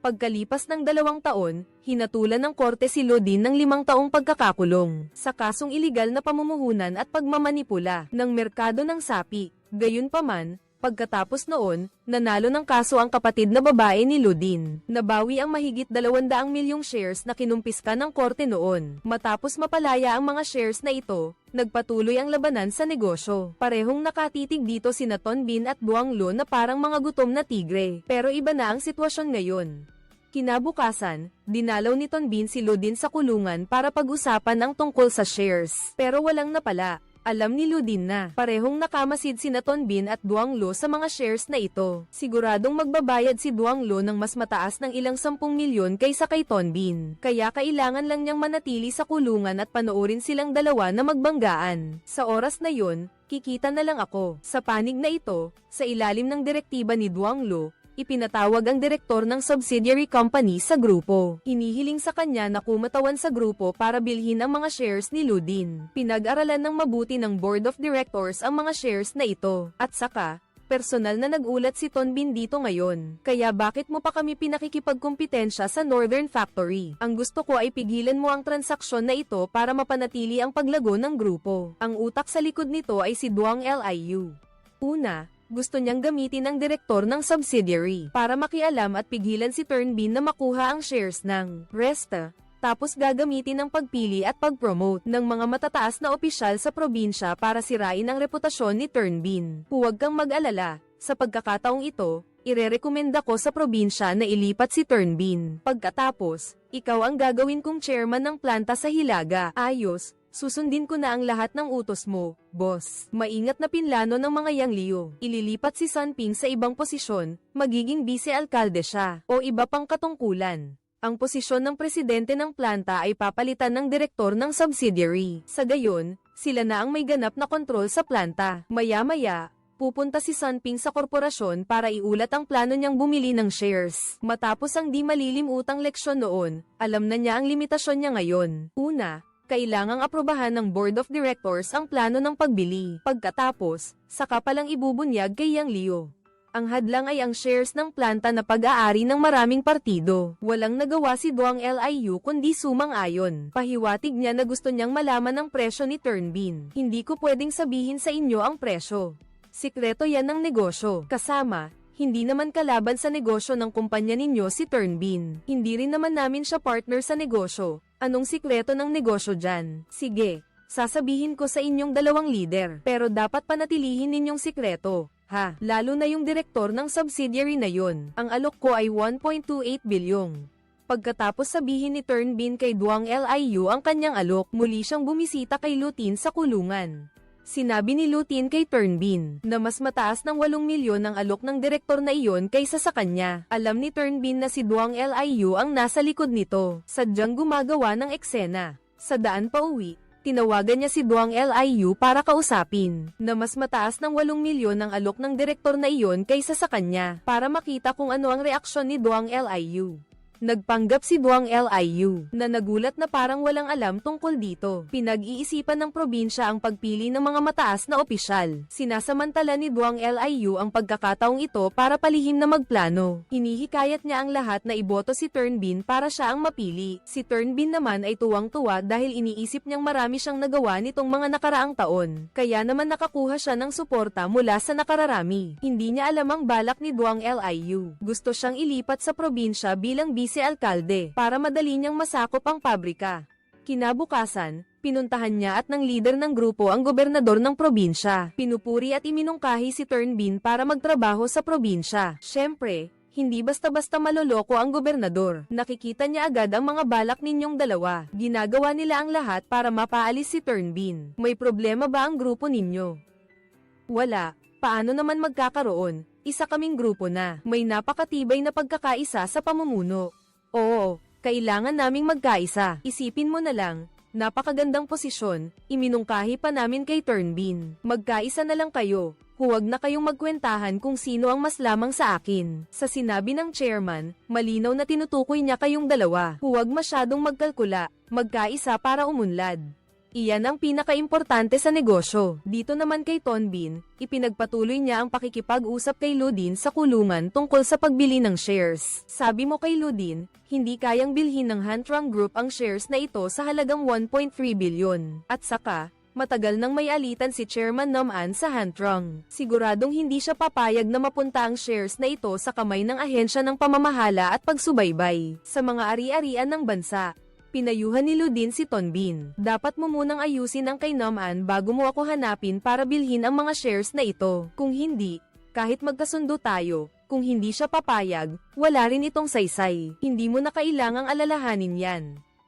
Pagkalipas ng 2 taon, hinatulan ng korte si Lodin ng 5 taong pagkakakulong sa kasong iligal na pamumuhunan at pagmamanipula ng merkado ng sapi. Gayunpaman, pagkatapos noon, nanalo ng kaso ang kapatid na babae ni Lodin. Nabawi ang mahigit 200 milyong shares na kinumpiska ng korte noon. Matapos mapalaya ang mga shares na ito, nagpatuloy ang labanan sa negosyo. Parehong nakatitig dito sina Ton Bin at Duang Lo na parang mga gutom na tigre. Pero iba na ang sitwasyon ngayon. Kinabukasan, dinalaw ni Ton Bin si Lodin sa kulungan para pag-usapan ang tungkol sa shares. Pero walang napala. Alam ni Lodin na parehong nakamasid sina Ton Bin at Duang Lo sa mga shares na ito. Siguradong magbabayad si Duang Lo ng mas mataas ng ilang 10 milyon kaysa kay Ton Bin. Kaya kailangan lang niyang manatili sa kulungan at panoorin silang dalawa na magbanggaan. Sa oras na yon, kikita na lang ako. Sa panig na ito, sa ilalim ng direktiba ni Duang Lo, ipinatawag ang direktor ng subsidiary company sa grupo. Hinihiling sa kanya na kumatawan sa grupo para bilhin ang mga shares ni Lodin. Pinag-aralan ng mabuti ng board of directors ang mga shares na ito. At saka, personal na nagulat si Ton Bin dito ngayon. Kaya bakit mo pa kami pinakikipagkumpetensya sa Northern Factory? Ang gusto ko ay pigilan mo ang transaksyon na ito para mapanatili ang paglago ng grupo. Ang utak sa likod nito ay si Duang Liu. Una, gusto niyang gamitin ang direktor ng subsidiary para makialam at pigilan si Turnbin na makuha ang shares ng Resta, tapos gagamitin ang pagpili at pag-promote ng mga matataas na opisyal sa probinsya para sirain ang reputasyon ni Turnbin. Huwag kang mag-alala, sa pagkakataong ito, irerekomenda ko sa probinsya na ilipat si Turnbin. Pagkatapos, ikaw ang gagawin kong chairman ng planta sa Hilaga. Ayos. Susundin ko na ang lahat ng utos mo, boss. Maingat na pinlano ng mga Yang Liu. Ililipat si Sun Ping sa ibang posisyon, magiging vice-alkalde siya, o iba pang katungkulan. Ang posisyon ng presidente ng planta ay papalitan ng direktor ng subsidiary. Sa gayon, sila na ang may ganap na kontrol sa planta. Maya-maya, pupunta si Sun Ping sa korporasyon para iulat ang plano niyang bumili ng shares. Matapos ang di malilimutang leksyon noon, alam na niya ang limitasyon niya ngayon. Una, kailangang aprobahan ng Board of Directors ang plano ng pagbili. Pagkatapos, saka palang ibubunyag kay Yang Liu. Ang hadlang ay ang shares ng planta na pag-aari ng maraming partido. Walang nagawa si Duang Liu kundi sumang-ayon. Pahiwatig niya na gusto niyang malaman ang presyo ni Turnbin. Hindi ko pwedeng sabihin sa inyo ang presyo. Sikreto yan ng negosyo. Kasama, hindi naman kalaban sa negosyo ng kumpanya ninyo si Turnbin. Hindi rin naman namin siya partner sa negosyo. Anong sikreto ng negosyo dyan? Sige, sasabihin ko sa inyong dalawang leader. Pero dapat panatilihin ninyong sikreto. Ha? Lalo na yung direktor ng subsidiary na yon. Ang alok ko ay 1.28 bilyong. Pagkatapos sabihin ni Turnbin kay Duang Liu ang kanyang alok, muli siyang bumisita kay Lutin sa kulungan. Sinabi ni Lutin kay Turnbin na mas mataas ng 8 milyon ang alok ng direktor na iyon kaysa sa kanya. Alam ni Turnbin na si Duang Liu ang nasa likod nito, sadyang gumagawa ng eksena. Sa daan pa uwi, tinawagan niya si Duang Liu para kausapin na mas mataas ng 8 milyon ang alok ng direktor na iyon kaysa sa kanya para makita kung ano ang reaksyon ni Duang Liu. Nagpanggap si Duang Liu na nagulat na parang walang alam tungkol dito. Pinag-iisipan ng probinsya ang pagpili ng mga mataas na opisyal. Sinasamantala ni Duang Liu ang pagkakataong ito para palihim na magplano. Hinihikayat niya ang lahat na iboto si Turnbin para siya ang mapili. Si Turnbin naman ay tuwang-tuwa dahil iniisip niyang marami siyang nagawa nitong mga nakaraang taon. Kaya naman nakakuha siya ng suporta mula sa nakararami. Hindi niya alam ang balak ni Duang Liu. Gusto siyang ilipat sa probinsya bilang vice-alkalde para madali niyang masakop ang pabrika. Kinabukasan, pinuntahan niya at ng leader ng grupo ang gobernador ng probinsya. Pinupuri at iminungkahi si Turnbin para magtrabaho sa probinsya. Siyempre, hindi basta-basta maloloko ang gobernador. Nakikita niya agad ang mga balak ninyong dalawa. Ginagawa nila ang lahat para mapaalis si Turnbin. May problema ba ang grupo ninyo? Wala. Paano naman magkakaroon? Isa kaming grupo na. May napakatibay na pagkakaisa sa pamumuno. Oo, kailangan naming magkaisa. Isipin mo na lang, napakagandang posisyon, iminungkahi pa namin kay Turnbin. Magkaisa na lang kayo. Huwag na kayong magkwentahan kung sino ang mas lamang sa akin. Sa sinabi ng chairman, malinaw na tinutukoy niya kayong dalawa. Huwag masyadong magkalkula, magkaisa para umunlad. Iyan ang pinakaimportante sa negosyo. Dito naman kay Tonbin, ipinagpatuloy niya ang pakikipag-usap kay Ludin sa kulungan tungkol sa pagbili ng shares. Sabi mo kay Ludin, hindi kayang bilhin ng Hantrang Group ang shares na ito sa halagang 1.3 bilyon. At saka, matagal nang may alitan si Chairman Nam-an sa Hantrang. Siguradong hindi siya papayag na mapunta ang shares na ito sa kamay ng ahensya ng pamamahala at pagsubaybay sa mga ari-arian ng bansa. Pinayuhan ni Ludin si Tonbin. Dapat mo munang ayusin ang kay Nam-an bago mo ako hanapin para bilhin ang mga shares na ito. Kung hindi, kahit magkasundo tayo, kung hindi siya papayag, wala rin itong saysay. Hindi mo na kailangang alalahanin yan.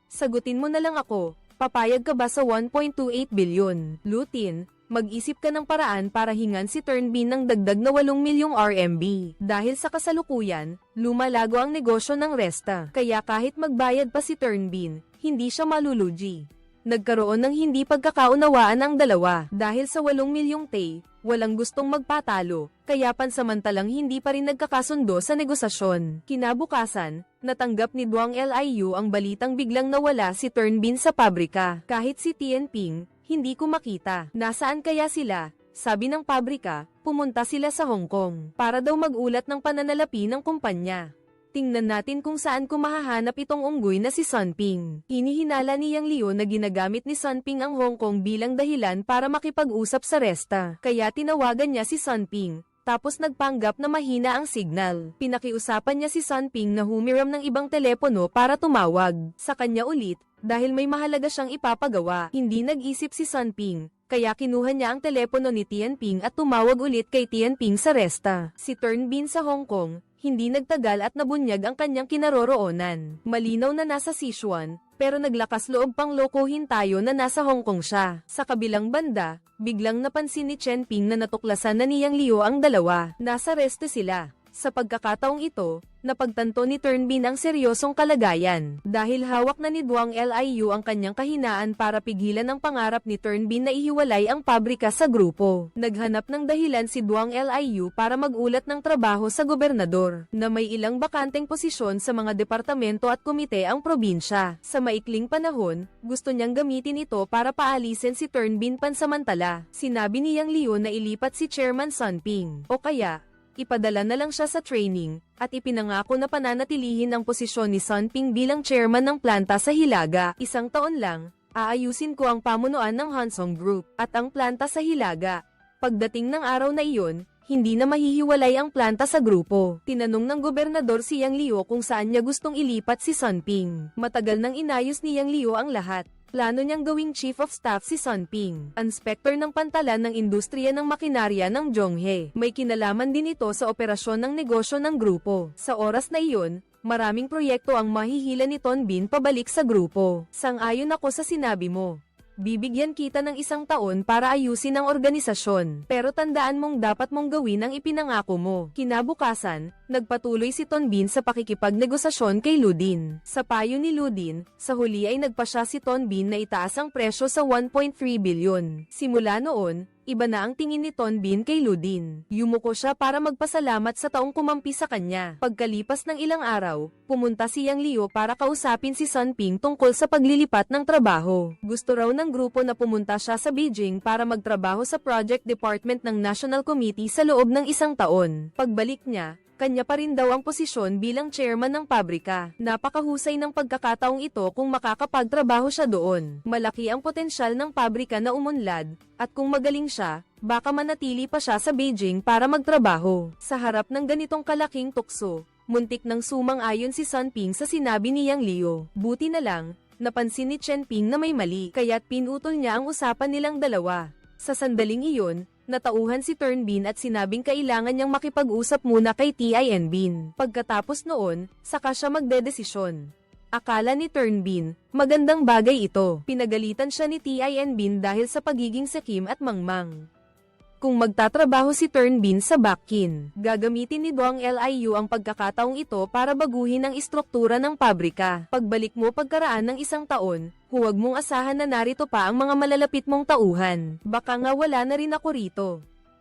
Sagutin mo na lang ako, papayag ka ba sa 1.28 bilyon? Lutin, mag-isip ka ng paraan para hingan si Turnbin ng dagdag na 8 milyong RMB. Dahil sa kasalukuyan, lumalago ang negosyo ng Resta. Kaya kahit magbayad pa si Turnbin, hindi siya malulugi. Nagkaroon ng hindi pagkakaunawaan ang dalawa. Dahil sa 8 milyong Tay, walang gustong magpatalo, kaya pansamantalang hindi pa rin nagkakasundo sa negosasyon. Kinabukasan, natanggap ni Duang Liu ang balitang biglang nawala si Turnbin sa pabrika. Kahit si Tianping, hindi ko makita. Nasaan kaya sila? Sabi ng pabrika, pumunta sila sa Hong Kong para daw magulat ng pananalapi ng kumpanya. Tingnan natin kung saan ko mahahanap itong unggoy na si Sunping. Hinihinala ni Yang Liu na ginagamit ni Sunping ang Hong Kong bilang dahilan para makipag-usap sa Resta. Kaya tinawagan niya si Sunping, tapos nagpanggap na mahina ang signal. Pinakiusapan niya si Sunping na humiram ng ibang telepono para tumawag sa kanya ulit, dahil may mahalaga siyang ipapagawa. Hindi nag-isip si Sunping, kaya kinuha niya ang telepono ni Tianping at tumawag ulit kay Tianping sa Resta. Si Turnbin sa Hong Kong, hindi nagtagal at nabunyag ang kanyang kinaroroonan. Malinaw na nasa Sichuan, pero naglakas loob pang lokohin tayo na nasa Hong Kong siya. Sa kabilang banda, biglang napansin ni Chen Ping na natuklasan na ni Yang Liu ang dalawa. Nasa Resta sila. Sa pagkakataong ito, napagtanto ni Turnbin ang seryosong kalagayan. Dahil hawak na ni Duang Liu ang kanyang kahinaan para pigilan ang pangarap ni Turnbin na ihiwalay ang pabrika sa grupo. Naghanap ng dahilan si Duang Liu para magulat ng trabaho sa gobernador, na may ilang bakanteng posisyon sa mga departamento at komite ang probinsya. Sa maikling panahon, gusto niyang gamitin ito para paalisin si Turnbin pansamantala. Sinabi ni Yang Liu na ilipat si Chairman Sunping, o kaya, ipadala na lang siya sa training, at ipinangako na pananatilihin ang posisyon ni Sunping bilang chairman ng planta sa Hilaga. 1 taon lang, aayusin ko ang pamunuan ng Hansong Group, at ang planta sa Hilaga. Pagdating ng araw na iyon, hindi na mahihiwalay ang planta sa grupo. Tinanong ng gobernador si Yang Liu kung saan niya gustong ilipat si Sunping. Matagal nang inayos ni Yang Liu ang lahat. Plano niyang gawing Chief of Staff si Sunping, inspector ng pantalan ng industriya ng makinarya ng Zhonghe. May kinalaman din ito sa operasyon ng negosyo ng grupo. Sa oras na iyon, maraming proyekto ang mahihila ni Tonbin pabalik sa grupo. Sang-ayon ako sa sinabi mo. Bibigyan kita ng 1 taon para ayusin ang organisasyon, pero tandaan mong dapat mong gawin ang ipinangako mo. Kinabukasan, nagpatuloy si Tonbin sa pakikipagnegosasyon kay Ludin. Sa payo ni Ludin, sa huli ay nagpasya si Tonbin na itaas ang presyo sa 1.3 bilyon. Simula noon, iba na ang tingin ni Tonbin kay Ludin. Yumuko siya para magpasalamat sa taong kumampi sa kanya. Pagkalipas ng ilang araw, pumunta si Yang Liu para kausapin si Sunping tungkol sa paglilipat ng trabaho. Gusto raw ng grupo na pumunta siya sa Beijing para magtrabaho sa project department ng National Committee sa loob ng 1 taon. Pagbalik niya, kanya pa rin daw ang posisyon bilang chairman ng pabrika. Napakahusay ng pagkakataong ito kung makakapagtrabaho siya doon. Malaki ang potensyal ng pabrika na umunlad, at kung magaling siya, baka manatili pa siya sa Beijing para magtrabaho. Sa harap ng ganitong kalaking tukso, muntik ng sumang-ayon si Sunping sa sinabi ni Yang Liu. Buti na lang, napansin ni Chen Ping na may mali, kaya't pinutol niya ang usapan nilang dalawa. Sa sandaling iyon, natauhan si Turnbin at sinabing kailangan niyang makipag-usap muna kay Tianbin. Pagkatapos noon, saka siya magdedesisyon. Akala ni Turnbin, magandang bagay ito. Pinagalitan siya ni Tianbin dahil sa pagiging sakim at mangmang. Kung magtatrabaho si Turnbin sa Bakin, gagamitin ni Duang Liu ang pagkakataong ito para baguhin ang istruktura ng pabrika. Pagbalik mo pagkaraan ng 1 taon, huwag mong asahan na narito pa ang mga malalapit mong tauhan. Baka nga wala na rin ako rito.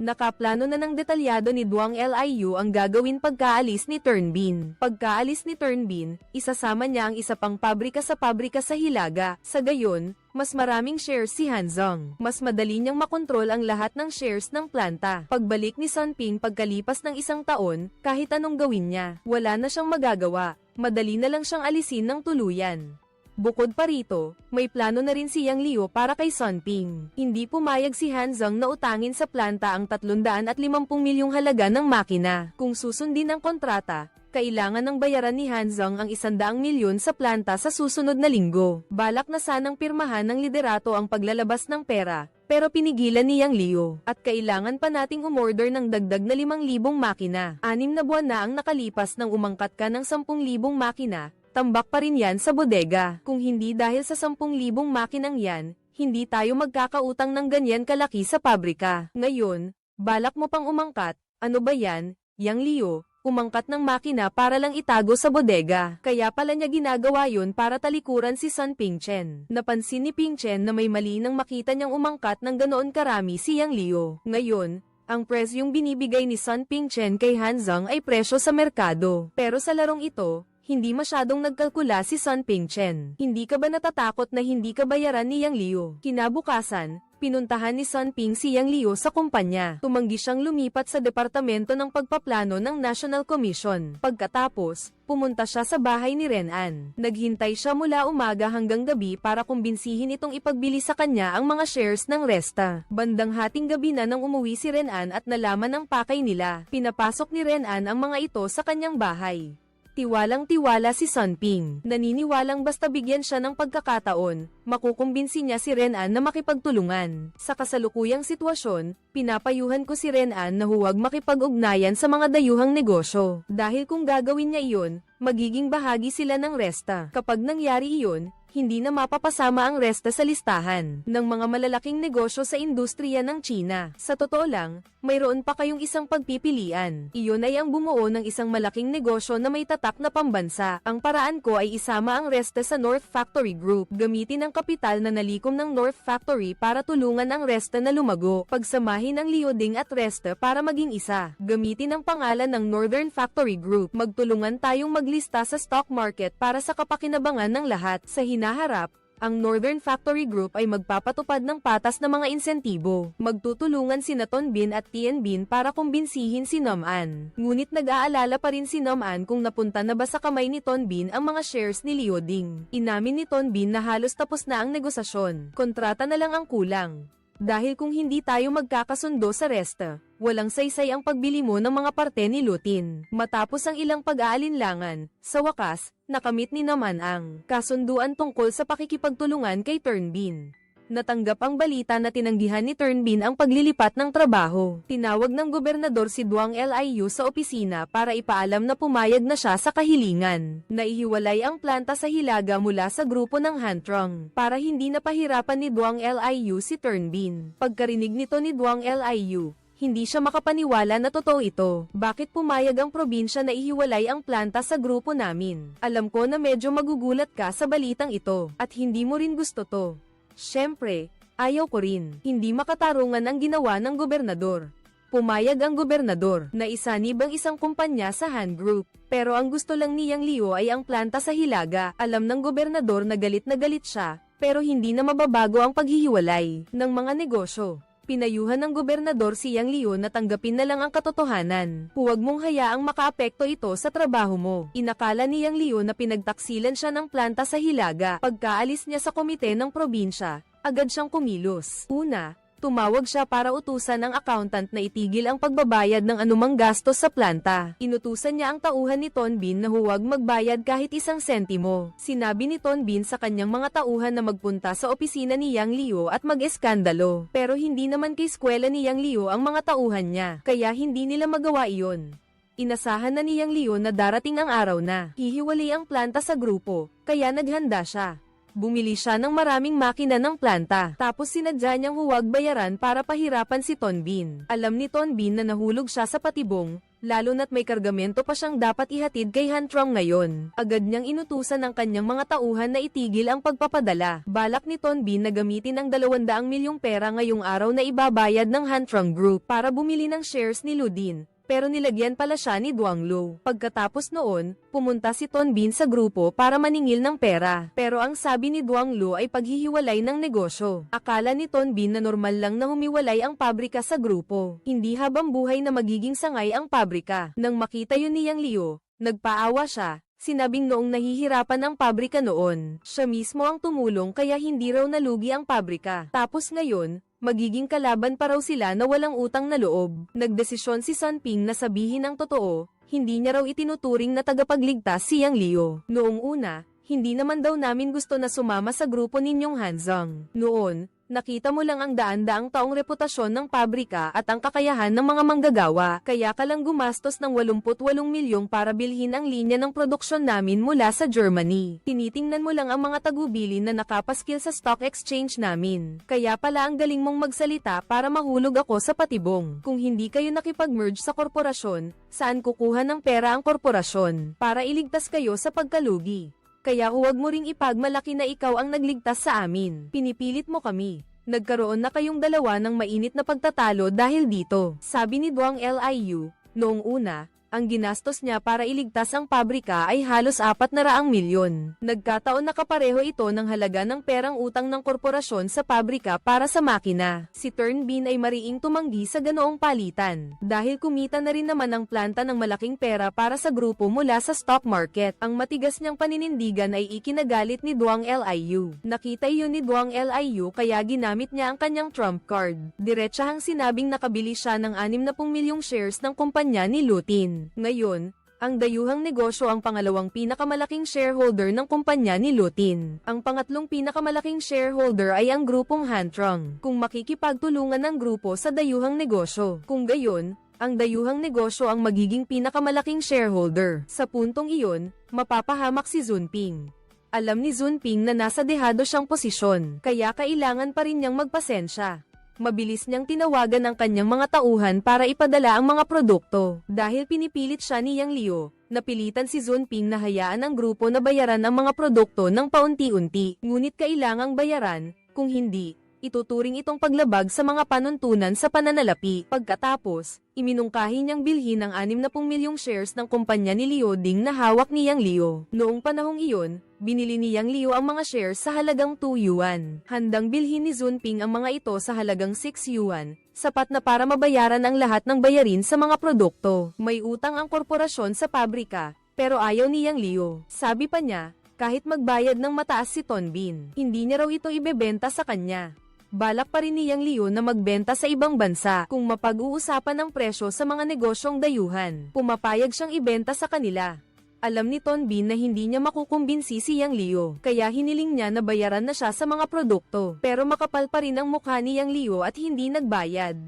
Nakaplano na ng detalyado ni Duang Liu ang gagawin pagkaalis ni Turnbin. Pagkaalis ni Turnbin, isasama niya ang isa pang pabrika sa Hilaga. Sa gayon, Mas maraming shares si Hanzong. Mas madali niyang makontrol ang lahat ng shares ng planta. Pagbalik ni Sunping pagkalipas ng 1 taon, kahit anong gawin niya, wala na siyang magagawa. Madali na lang siyang alisin ng tuluyan. Bukod pa rito, may plano na rin si Yang Liu para kay Sunping. Hindi pumayag si Hanzong na utangin sa planta ang 350 milyong halaga ng makina. Kung susundin ang kontrata, kailangan ng bayaran ni Hanzong ang 100 milyon sa planta sa susunod na linggo. Balak na sanang pirmahan ng liderato ang paglalabas ng pera, pero pinigilan ni Yang Liu. At kailangan pa nating umorder ng dagdag na 5,000 makina. 6 na buwan na ang nakalipas nang umangkat ka ng 10,000 makina, tambak pa rin yan sa bodega. Kung hindi dahil sa 10,000 makinang yan, hindi tayo magkakautang ng ganyan kalaki sa pabrika. Ngayon, balak mo pang umangkat, ano ba yan, Yang Liu? Umangkat ng makina para lang itago sa bodega. Kaya pala niya ginagawa yun para talikuran si Sun Pingchen. Napansin ni Pingchen na may mali nang makita niyang umangkat ng ganoon karami si Yang Liu. Ngayon, ang presyong binibigay ni Sun Pingchen kay Hanzong ay presyo sa merkado. Pero sa larong ito, hindi masyadong nagkalkula si Sun Pingchen. Hindi ka ba natatakot na hindi ka bayaran ni Yang Liu? Kinabukasan, pinuntahan ni Sunping si Yang Liu sa kumpanya. Tumanggi siyang lumipat sa departamento ng pagpaplano ng National Commission. Pagkatapos, pumunta siya sa bahay ni Renan. Naghintay siya mula umaga hanggang gabi para kumbinsihin itong ipagbili sa kanya ang mga shares ng Resta. Bandang hating gabi na nang umuwi si Renan at nalaman ang pakay nila. Pinapasok ni Renan ang mga ito sa kanyang bahay. Tiwalang-tiwala si Sunping. Naniniwalang basta bigyan siya ng pagkakataon, makukumbinsi niya si Renan na makipagtulungan. Sa kasalukuyang sitwasyon, pinapayuhan ko si Renan na huwag makipag-ugnayan sa mga dayuhang negosyo. Dahil kung gagawin niya iyon, magiging bahagi sila ng Resta. Kapag nangyari iyon, hindi na mapapasama ang Resta sa listahan ng mga malalaking negosyo sa industriya ng China. Sa totoo lang, mayroon pa kayong isang pagpipilian. Iyon ay ang bumuo ng isang malaking negosyo na may tatak na pambansa. Ang paraan ko ay isama ang Resta sa North Factory Group. Gamitin ang kapital na nalikom ng North Factory para tulungan ang Resta na lumago. Pagsamahin ang Liuding at Resta para maging isa. Gamitin ang pangalan ng Northern Factory Group. Magtulungan tayong maglista sa stock market para sa kapakinabangan ng lahat. Sa hinaharap, ang Northern Factory Group ay magpapatupad ng patas na mga insentibo. Magtutulungan si Ton Bin at Tien Bin para kumbinsihin si Nam-an. Ngunit nag-aalala pa rin si Nam-an kung napunta na ba sa kamay ni Ton Bin ang mga shares ni Liuding. Inamin ni Ton Bin na halos tapos na ang negosasyon. Kontrata na lang ang kulang. Dahil kung hindi tayo magkakasundo sa Resta, walang saysay ang pagbili mo ng mga parte ni Lutin. Matapos ang ilang pag-aalinlangan, sa wakas, nakamit ni naman ang kasunduan tungkol sa pakikipagtulungan kay Turnbin. Natanggap ang balita na tinanggihan ni Turnbin ang paglilipat ng trabaho. Tinawag ng gobernador si Duang Liu sa opisina para ipaalam na pumayag na siya sa kahilingan. Naihiwalay ang planta sa Hilaga mula sa grupo ng Hantrong para hindi napahirapan ni Duang Liu si Turnbin. Pagkarinig nito ni Duang Liu, hindi siya makapaniwala na totoo ito. Bakit pumayag ang probinsya na ihiwalay ang planta sa grupo namin? Alam ko na medyo magugulat ka sa balitang ito, at hindi mo rin gusto to. Siyempre, ayaw ko rin. Hindi makatarungan ang ginawa ng gobernador. Pumayag ang gobernador na isanib ang isang kumpanya sa Han Group. Pero ang gusto lang ni Yang Liu ay ang planta sa Hilaga. Alam ng gobernador na galit siya, pero hindi na mababago ang paghihiwalay ng mga negosyo. Pinayuhan ng gobernador si Yang Liu na tanggapin na lang ang katotohanan. Huwag mong hayaang makaapekto ito sa trabaho mo. Inakala ni Yang Liu na pinagtaksilan siya ng planta sa Hilaga. Pagkaalis niya sa komite ng probinsya, agad siyang kumilos. Una, tumawag siya para utusan ang accountant na itigil ang pagbabayad ng anumang gastos sa planta. Inutusan niya ang tauhan ni Ton Bin na huwag magbayad kahit 1 sentimo. Sinabi ni Ton Bin sa kanyang mga tauhan na magpunta sa opisina ni Yang Liu at mag-eskandalo. Pero hindi naman kay eskwela ni Yang Liu ang mga tauhan niya, kaya hindi nila magawa iyon. Inasahan na ni Yang Liu na darating ang araw na hihiwalay ang planta sa grupo, kaya naghanda siya. Bumili siya ng maraming makina ng planta, tapos sinadya niyang huwag bayaran para pahirapan si Ton Bin. Alam ni Ton Bin na nahulog siya sa patibong, lalo na't may kargamento pa siyang dapat ihatid kay Hantrong ngayon. Agad niyang inutusan ang kanyang mga tauhan na itigil ang pagpapadala. Balak ni Ton Bin na gamitin ang 200 milyong pera ngayong araw na ibabayad ng Hantrong Group para bumili ng shares ni Ludin. pero nilagyan pala siya ni Duang Lo. Pagkatapos noon, pumunta si Ton Bin sa grupo para maningil ng pera. Pero ang sabi ni Duang Lo ay paghihiwalay ng negosyo. Akala ni Ton Bin na normal lang na humiwalay ang pabrika sa grupo. Hindi habang buhay na magiging sangay ang pabrika. Nang makita yun ni Yang Liu, nagpaawa siya. Sinabing noong nahihirapan ang pabrika noon, siya mismo ang tumulong kaya hindi raw nalugi ang pabrika. Tapos ngayon, magiging kalaban pa raw sila na walang utang na loob. Nagdesisyon si Sun Ping na sabihin ang totoo, hindi niya raw itinuturing na tagapagligtas si Yang Liu. Noong una, hindi naman daw namin gusto na sumama sa grupo ninyong Hanzang. Noon, nakita mo lang ang daan-daang taong reputasyon ng pabrika at ang kakayahan ng mga manggagawa, kaya ka lang gumastos ng 88 milyong para bilhin ang linya ng produksyon namin mula sa Germany. Tinitingnan mo lang ang mga tagubilin na nakapaskil sa stock exchange namin. Kaya pala ang galing mong magsalita para mahulog ako sa patibong. Kung hindi kayo nakipag-merge sa korporasyon, saan kukuha ng pera ang korporasyon para iligtas kayo sa pagkalugi? Kaya huwag mo ring ipagmalaki na ikaw ang nagligtas sa amin. Pinipilit mo kami. Nagkaroon na kayong dalawa ng mainit na pagtatalo dahil dito. Sabi ni Duang Liu, noong una, ang ginastos niya para iligtas ang pabrika ay halos 400 milyon. Nagkataon na kapareho ito ng halaga ng perang utang ng korporasyon sa pabrika para sa makina. Si Turn Bin ay mariing tumanggi sa ganoong palitan. Dahil kumita na rin naman ang planta ng malaking pera para sa grupo mula sa stock market. Ang matigas niyang paninindigan ay ikinagalit ni Duang Liu. Nakita iyon ni Duang Liu kaya ginamit niya ang kanyang trump card. Diretsahang sinabing nakabili siya ng 60 milyong shares ng kumpanya ni Lutin. Ngayon, ang dayuhang negosyo ang pangalawang pinakamalaking shareholder ng kumpanya ni Lutin. Ang pangatlong pinakamalaking shareholder ay ang grupong Hantrong. Kung makikipagtulungan ng grupo sa dayuhang negosyo. Kung gayon, ang dayuhang negosyo ang magiging pinakamalaking shareholder. Sa puntong iyon, mapapahamak si Zunping. Alam ni Zunping na nasa dehado siyang posisyon, kaya kailangan pa rin niyang magpasensya. Mabilis niyang tinawagan ang kanyang mga tauhan para ipadala ang mga produkto. Dahil pinipilit siya ni Yang Liu, napilitan si Zunping na hayaan ang grupo na bayaran ang mga produkto ng paunti-unti. Ngunit kailangang bayaran, kung hindi, ituturing itong paglabag sa mga panuntunan sa pananalapi. Pagkatapos, iminungkahi niyang bilhin ang 60 milyong shares ng kumpanya ni Liu Ding na hawak ni Yang Liu. Noong panahong iyon, binili ni Yang Liu ang mga shares sa halagang 2 yuan. Handang bilhin ni Zunping ang mga ito sa halagang 6 yuan, sapat na para mabayaran ang lahat ng bayarin sa mga produkto. May utang ang korporasyon sa pabrika, pero ayaw ni Yang Liu. Sabi pa niya, kahit magbayad ng mataas si Ton Bin, hindi niya raw ito ibebenta sa kanya. Balak pa rin ni Yang Liu na magbenta sa ibang bansa kung mapag-uusapan ng presyo sa mga negosyong dayuhan. Pumapayag siyang ibenta sa kanila. Alam ni Ton Bin na hindi niya makukumbinsi si Yang Liu, kaya hiniling niya na bayaran na siya sa mga produkto. Pero makapal pa rin ang mukha ni Yang Liu at hindi nagbayad.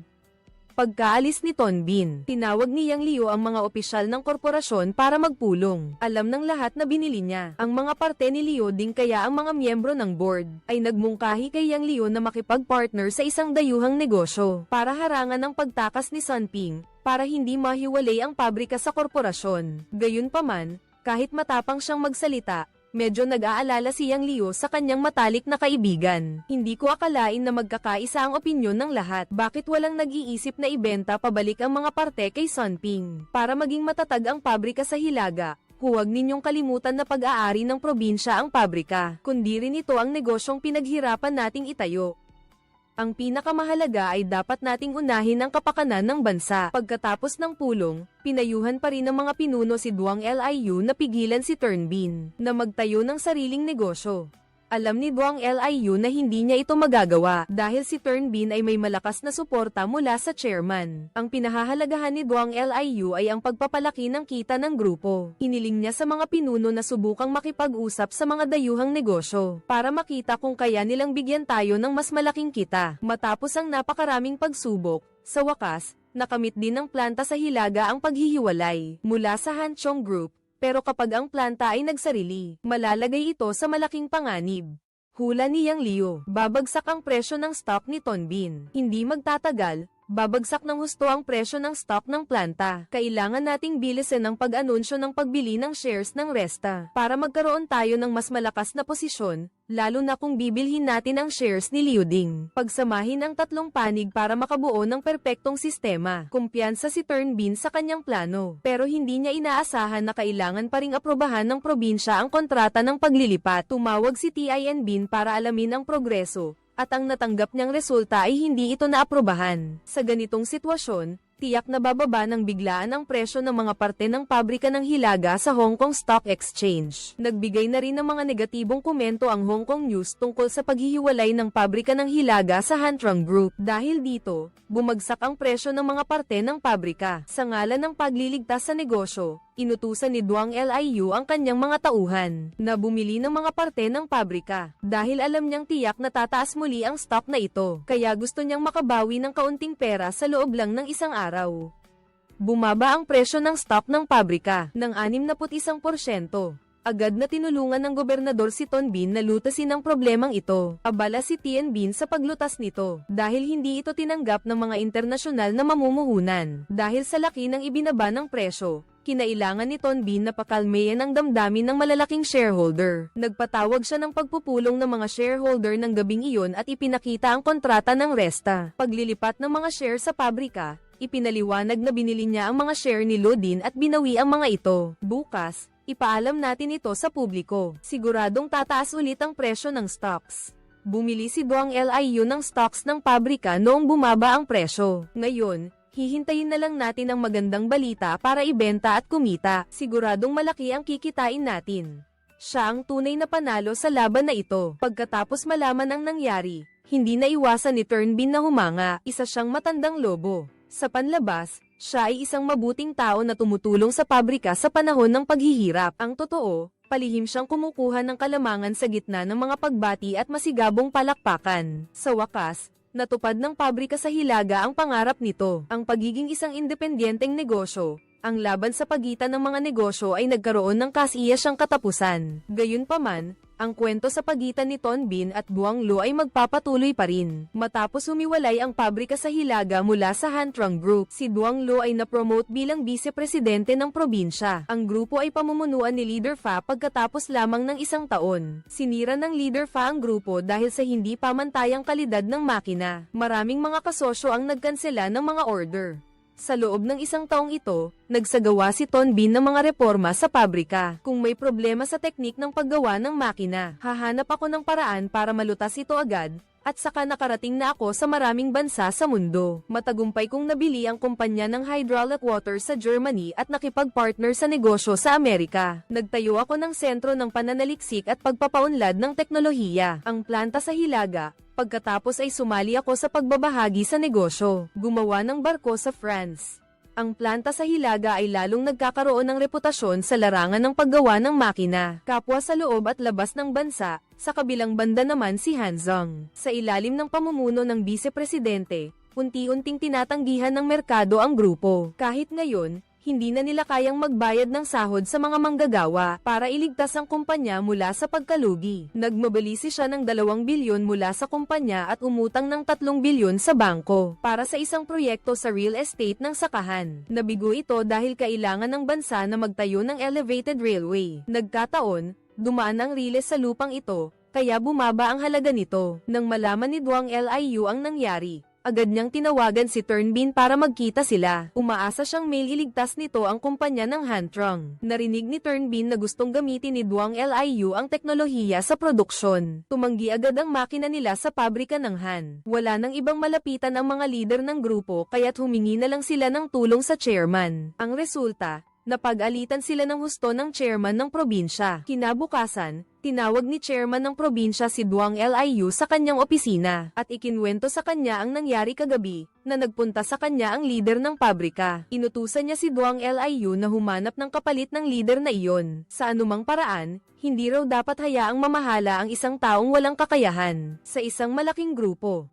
Pagkaalis ni Ton Bin, tinawag ni Yang Liu ang mga opisyal ng korporasyon para magpulong. Alam ng lahat na binili niya ang mga parte ni Liu Ding kaya ang mga miyembro ng board ay nagmungkahi kay Yang Liu na makipag-partner sa isang dayuhang negosyo para harangan ang pagtakas ni Sun Ping para hindi mahiwalay ang pabrika sa korporasyon. Gayunpaman, kahit matapang siyang magsalita, medyo nag-aalala si Yang Liu sa kanyang matalik na kaibigan. Hindi ko akalain na magkakaisa ang opinyon ng lahat. Bakit walang nag-iisip na ibenta pabalik ang mga parte kay Sun Ping? Para maging matatag ang pabrika sa Hilaga, huwag ninyong kalimutan na pag-aari ng probinsya ang pabrika. Kundi rin ito ang negosyong pinaghirapan nating itayo. Ang pinakamahalaga ay dapat nating unahin ang kapakanan ng bansa. Pagkatapos ng pulong, pinayuhan pa rin ng mga pinuno si Duang Liu na pigilan si Turn Bin na magtayo ng sariling negosyo. Alam ni Duang Liu na hindi niya ito magagawa dahil si Turn Bin ay may malakas na suporta mula sa chairman. Ang pinahahalagahan ni Duang Liu ay ang pagpapalaki ng kita ng grupo. Iniling niya sa mga pinuno na subukang makipag-usap sa mga dayuhang negosyo para makita kung kaya nilang bigyan tayo ng mas malaking kita. Matapos ang napakaraming pagsubok, sa wakas, nakamit din ng planta sa Hilaga ang paghihiwalay mula sa Hanchong Group. Pero kapag ang planta ay nagsarili, malalagay ito sa malaking panganib. Hula ni Yang Liu, babagsak ang presyo ng stock ni Ton Bin. Hindi magtatagal, babagsak ng husto ang presyo ng stock ng planta. Kailangan nating bilisan ang pag-anunsyo ng pagbili ng shares ng Resta para magkaroon tayo ng mas malakas na posisyon, lalo na kung bibilhin natin ang shares ni Liuding. Pagsamahin ang tatlong panig para makabuo ng perpektong sistema. Kumpiyansa si Turnbin sa kanyang plano, pero hindi niya inaasahan na kailangan pa ring aprobahan ng probinsya ang kontrata ng paglilipat. Tumawag si TINBin para alamin ang progreso, at ang natanggap niyang resulta ay hindi ito naaprobahan. Sa ganitong sitwasyon, tiyak na bababa ng biglaan ang presyo ng mga parte ng pabrika ng Hilaga sa Hong Kong Stock Exchange. Nagbigay na rin ng mga negatibong komento ang Hong Kong News tungkol sa paghihiwalay ng pabrika ng Hilaga sa Hantrong Group. Dahil dito, bumagsak ang presyo ng mga parte ng pabrika. Sa ngalan ng pagliligtas sa negosyo, inutusan ni Duang Liu ang kanyang mga tauhan na bumili ng mga parte ng pabrika dahil alam niyang tiyak na tataas muli ang stock na ito, kaya gusto niyang makabawi ng kaunting pera sa loob lang ng isang araw. Bumaba ang presyo ng stock ng pabrika ng 61%. Agad na tinulungan ng gobernador si Tonbin na lutasin ang problemang ito. Abala si Tianbin sa paglutas nito dahil hindi ito tinanggap ng mga internasyonal na mamumuhunan. Dahil sa laki ng ibinaba ng presyo, kinailangan ni Tonbin na pakalmayan ang damdamin ng malalaking shareholder. Nagpatawag siya ng pagpupulong ng mga shareholder ng gabing iyon at ipinakita ang kontrata ng Resta. Paglilipat ng mga share sa pabrika, ipinaliwanag na binili niya ang mga share ni Lodin at binawi ang mga ito. Bukas, ipaalam natin ito sa publiko. Siguradong tataas ulit ang presyo ng stocks. Bumili si Duang Liu ng stocks ng pabrika noong bumaba ang presyo. Ngayon, hihintayin na lang natin ang magandang balita para ibenta at kumita. Siguradong malaki ang kikitain natin. Siya ang tunay na panalo sa laban na ito. Pagkatapos malaman ang nangyari, hindi na iwasan ni Turnbin na humanga. Isa siyang matandang lobo. Sa panlabas, siya ay isang mabuting tao na tumutulong sa pabrika sa panahon ng paghihirap. Ang totoo, palihim siyang kumukuha ng kalamangan sa gitna ng mga pagbati at masigabong palakpakan. Sa wakas, natupad ng pabrika sa Hilaga ang pangarap nito, ang pagiging isang independenteng negosyo. Ang laban sa pagitan ng mga negosyo ay nagkaroon ng kasiyasang katapusan. Gayunpaman, ang kwento sa pagitan ni Tonbin at Duang Lo ay magpapatuloy pa rin. Matapos humiwalay ang pabrika sa Hilaga mula sa Hantrong Group, si Duang Lo ay napromote bilang vice-presidente ng probinsya. Ang grupo ay pamumunuan ni Leader Fa pagkatapos lamang ng isang taon. Sinira ng Leader Fa ang grupo dahil sa hindi pamantayang kalidad ng makina. Maraming mga kasosyo ang nagkansela ng mga order. Sa loob ng isang taong ito, nagsagawa si Tonbin ng mga reforma sa pabrika. Kung may problema sa teknik ng paggawa ng makina, hahanap ako ng paraan para malutas ito agad, at saka nakarating na ako sa maraming bansa sa mundo. Matagumpay kong nabili ang kumpanya ng hydraulic water sa Germany at nakipag-partner sa negosyo sa Amerika. Nagtayo ako ng sentro ng pananaliksik at pagpapaunlad ng teknolohiya, ang planta sa Hilaga. Pagkatapos ay sumali ako sa pagbabahagi sa negosyo, gumawa ng barko sa France. Ang planta sa Hilaga ay lalong nagkakaroon ng reputasyon sa larangan ng paggawa ng makina, kapwa sa loob at labas ng bansa. Sa kabilang banda naman si Hanzong. Sa ilalim ng pamumuno ng vice-presidente, unti-unting tinatanggihan ng merkado ang grupo. Kahit ngayon, hindi na nila kayang magbayad ng sahod sa mga manggagawa para iligtas ang kumpanya mula sa pagkalugi. Nagmobilisi siya ng 2 bilyon mula sa kumpanya at umutang ng 3 bilyon sa bangko para sa isang proyekto sa real estate ng sakahan. Nabigo ito dahil kailangan ng bansa na magtayo ng elevated railway. Nagkataon, dumaan ang riles sa lupang ito, kaya bumaba ang halaga nito. Nang malaman ni Duang Liu ang nangyari, agad niyang tinawagan si Turnbin para magkita sila. Umaasa siyang iligtas nito ang kumpanya ng Hantrong. Narinig ni Turnbin na gustong gamitin ni Duang Liu ang teknolohiya sa produksyon. Tumanggi agad ang makina nila sa pabrika ng Han. Wala nang ibang malapitan ang mga leader ng grupo kaya't humingi na lang sila ng tulong sa chairman. Ang resulta, napag-alitan sila ng husto ng chairman ng probinsya. Kinabukasan, tinawag ni chairman ng probinsya si Duang Liu sa kanyang opisina at ikinwento sa kanya ang nangyari kagabi, na nagpunta sa kanya ang leader ng pabrika. Inutusan niya si Duang Liu na humanap ng kapalit ng leader na iyon. Sa anumang paraan, hindi raw dapat hayaang mamahala ang isang taong walang kakayahan sa isang malaking grupo.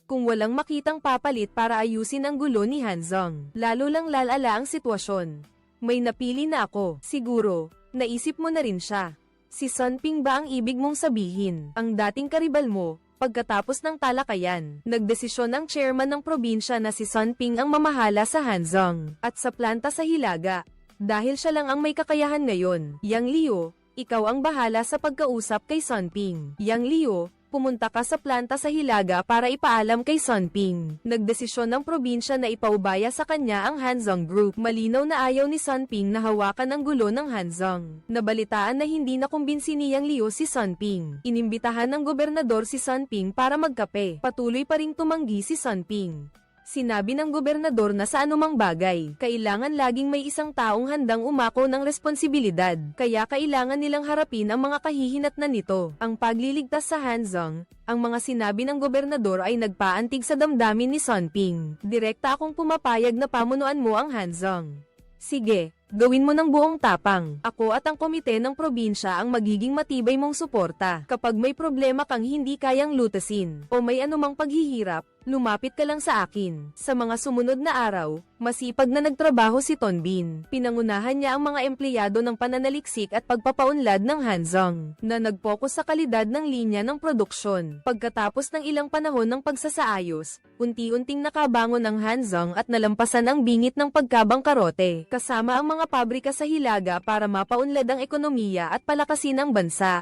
Kung walang makitang papalit para ayusin ang gulo ni Hanzong, lalo lang lalala ang sitwasyon. May napili na ako. Siguro, naisip mo na rin siya. Si Sun Ping ba ang ibig mong sabihin? Ang dating karibal mo, Pagkatapos ng talakayan, nagdesisyon ang chairman ng probinsya na si Sun Ping ang mamahala sa Hanzhong at sa planta sa Hilaga. Dahil siya lang ang may kakayahan ngayon. Yang Liu, ikaw ang bahala sa pagkausap kay Sun Ping. Yang Liu, pumunta ka sa planta sa Hilaga para ipaalam kay Sun Ping. Nagdesisyon ng probinsya na ipaubaya sa kanya ang Hanzhong Group. Malinaw na ayaw ni Sun Ping na hawakan ang gulo ng Hanzhong. Nabalitaan na hindi nakumbinsi ni Yang Liu si Sun Ping. Inimbitahan ng gobernador si Sun Ping para magkape. Patuloy pa ring tumanggi si Sun Ping. Sinabi ng gobernador na sa anumang bagay, kailangan laging may isang taong handang umako ng responsibilidad, kaya kailangan nilang harapin ang mga kahihinatnan nito. Ang pagliligtas sa Hanzhong, ang mga sinabi ng gobernador ay nagpaantig sa damdamin ni Sun Ping. Direkta akong pumapayag na pamunuan mo ang Hanzhong. Sige, gawin mo ng buong tapang. Ako at ang komite ng probinsya ang magiging matibay mong suporta. Kapag may problema kang hindi kayang lutasin, o may anumang paghihirap, lumapit ka lang sa akin. Sa mga sumunod na araw, masipag na nagtrabaho si Tonbin. Pinangunahan niya ang mga empleyado ng pananaliksik at pagpapaunlad ng Hanzhong, na nag-focus sa kalidad ng linya ng produksyon. Pagkatapos ng ilang panahon ng pagsasaayos, unti-unting nakabangon ang Hanzhong at nalampasan ang bingit ng pagkabangkarote, kasama ang mga pabrika sa Hilaga para mapaunlad ang ekonomiya at palakasin ang bansa.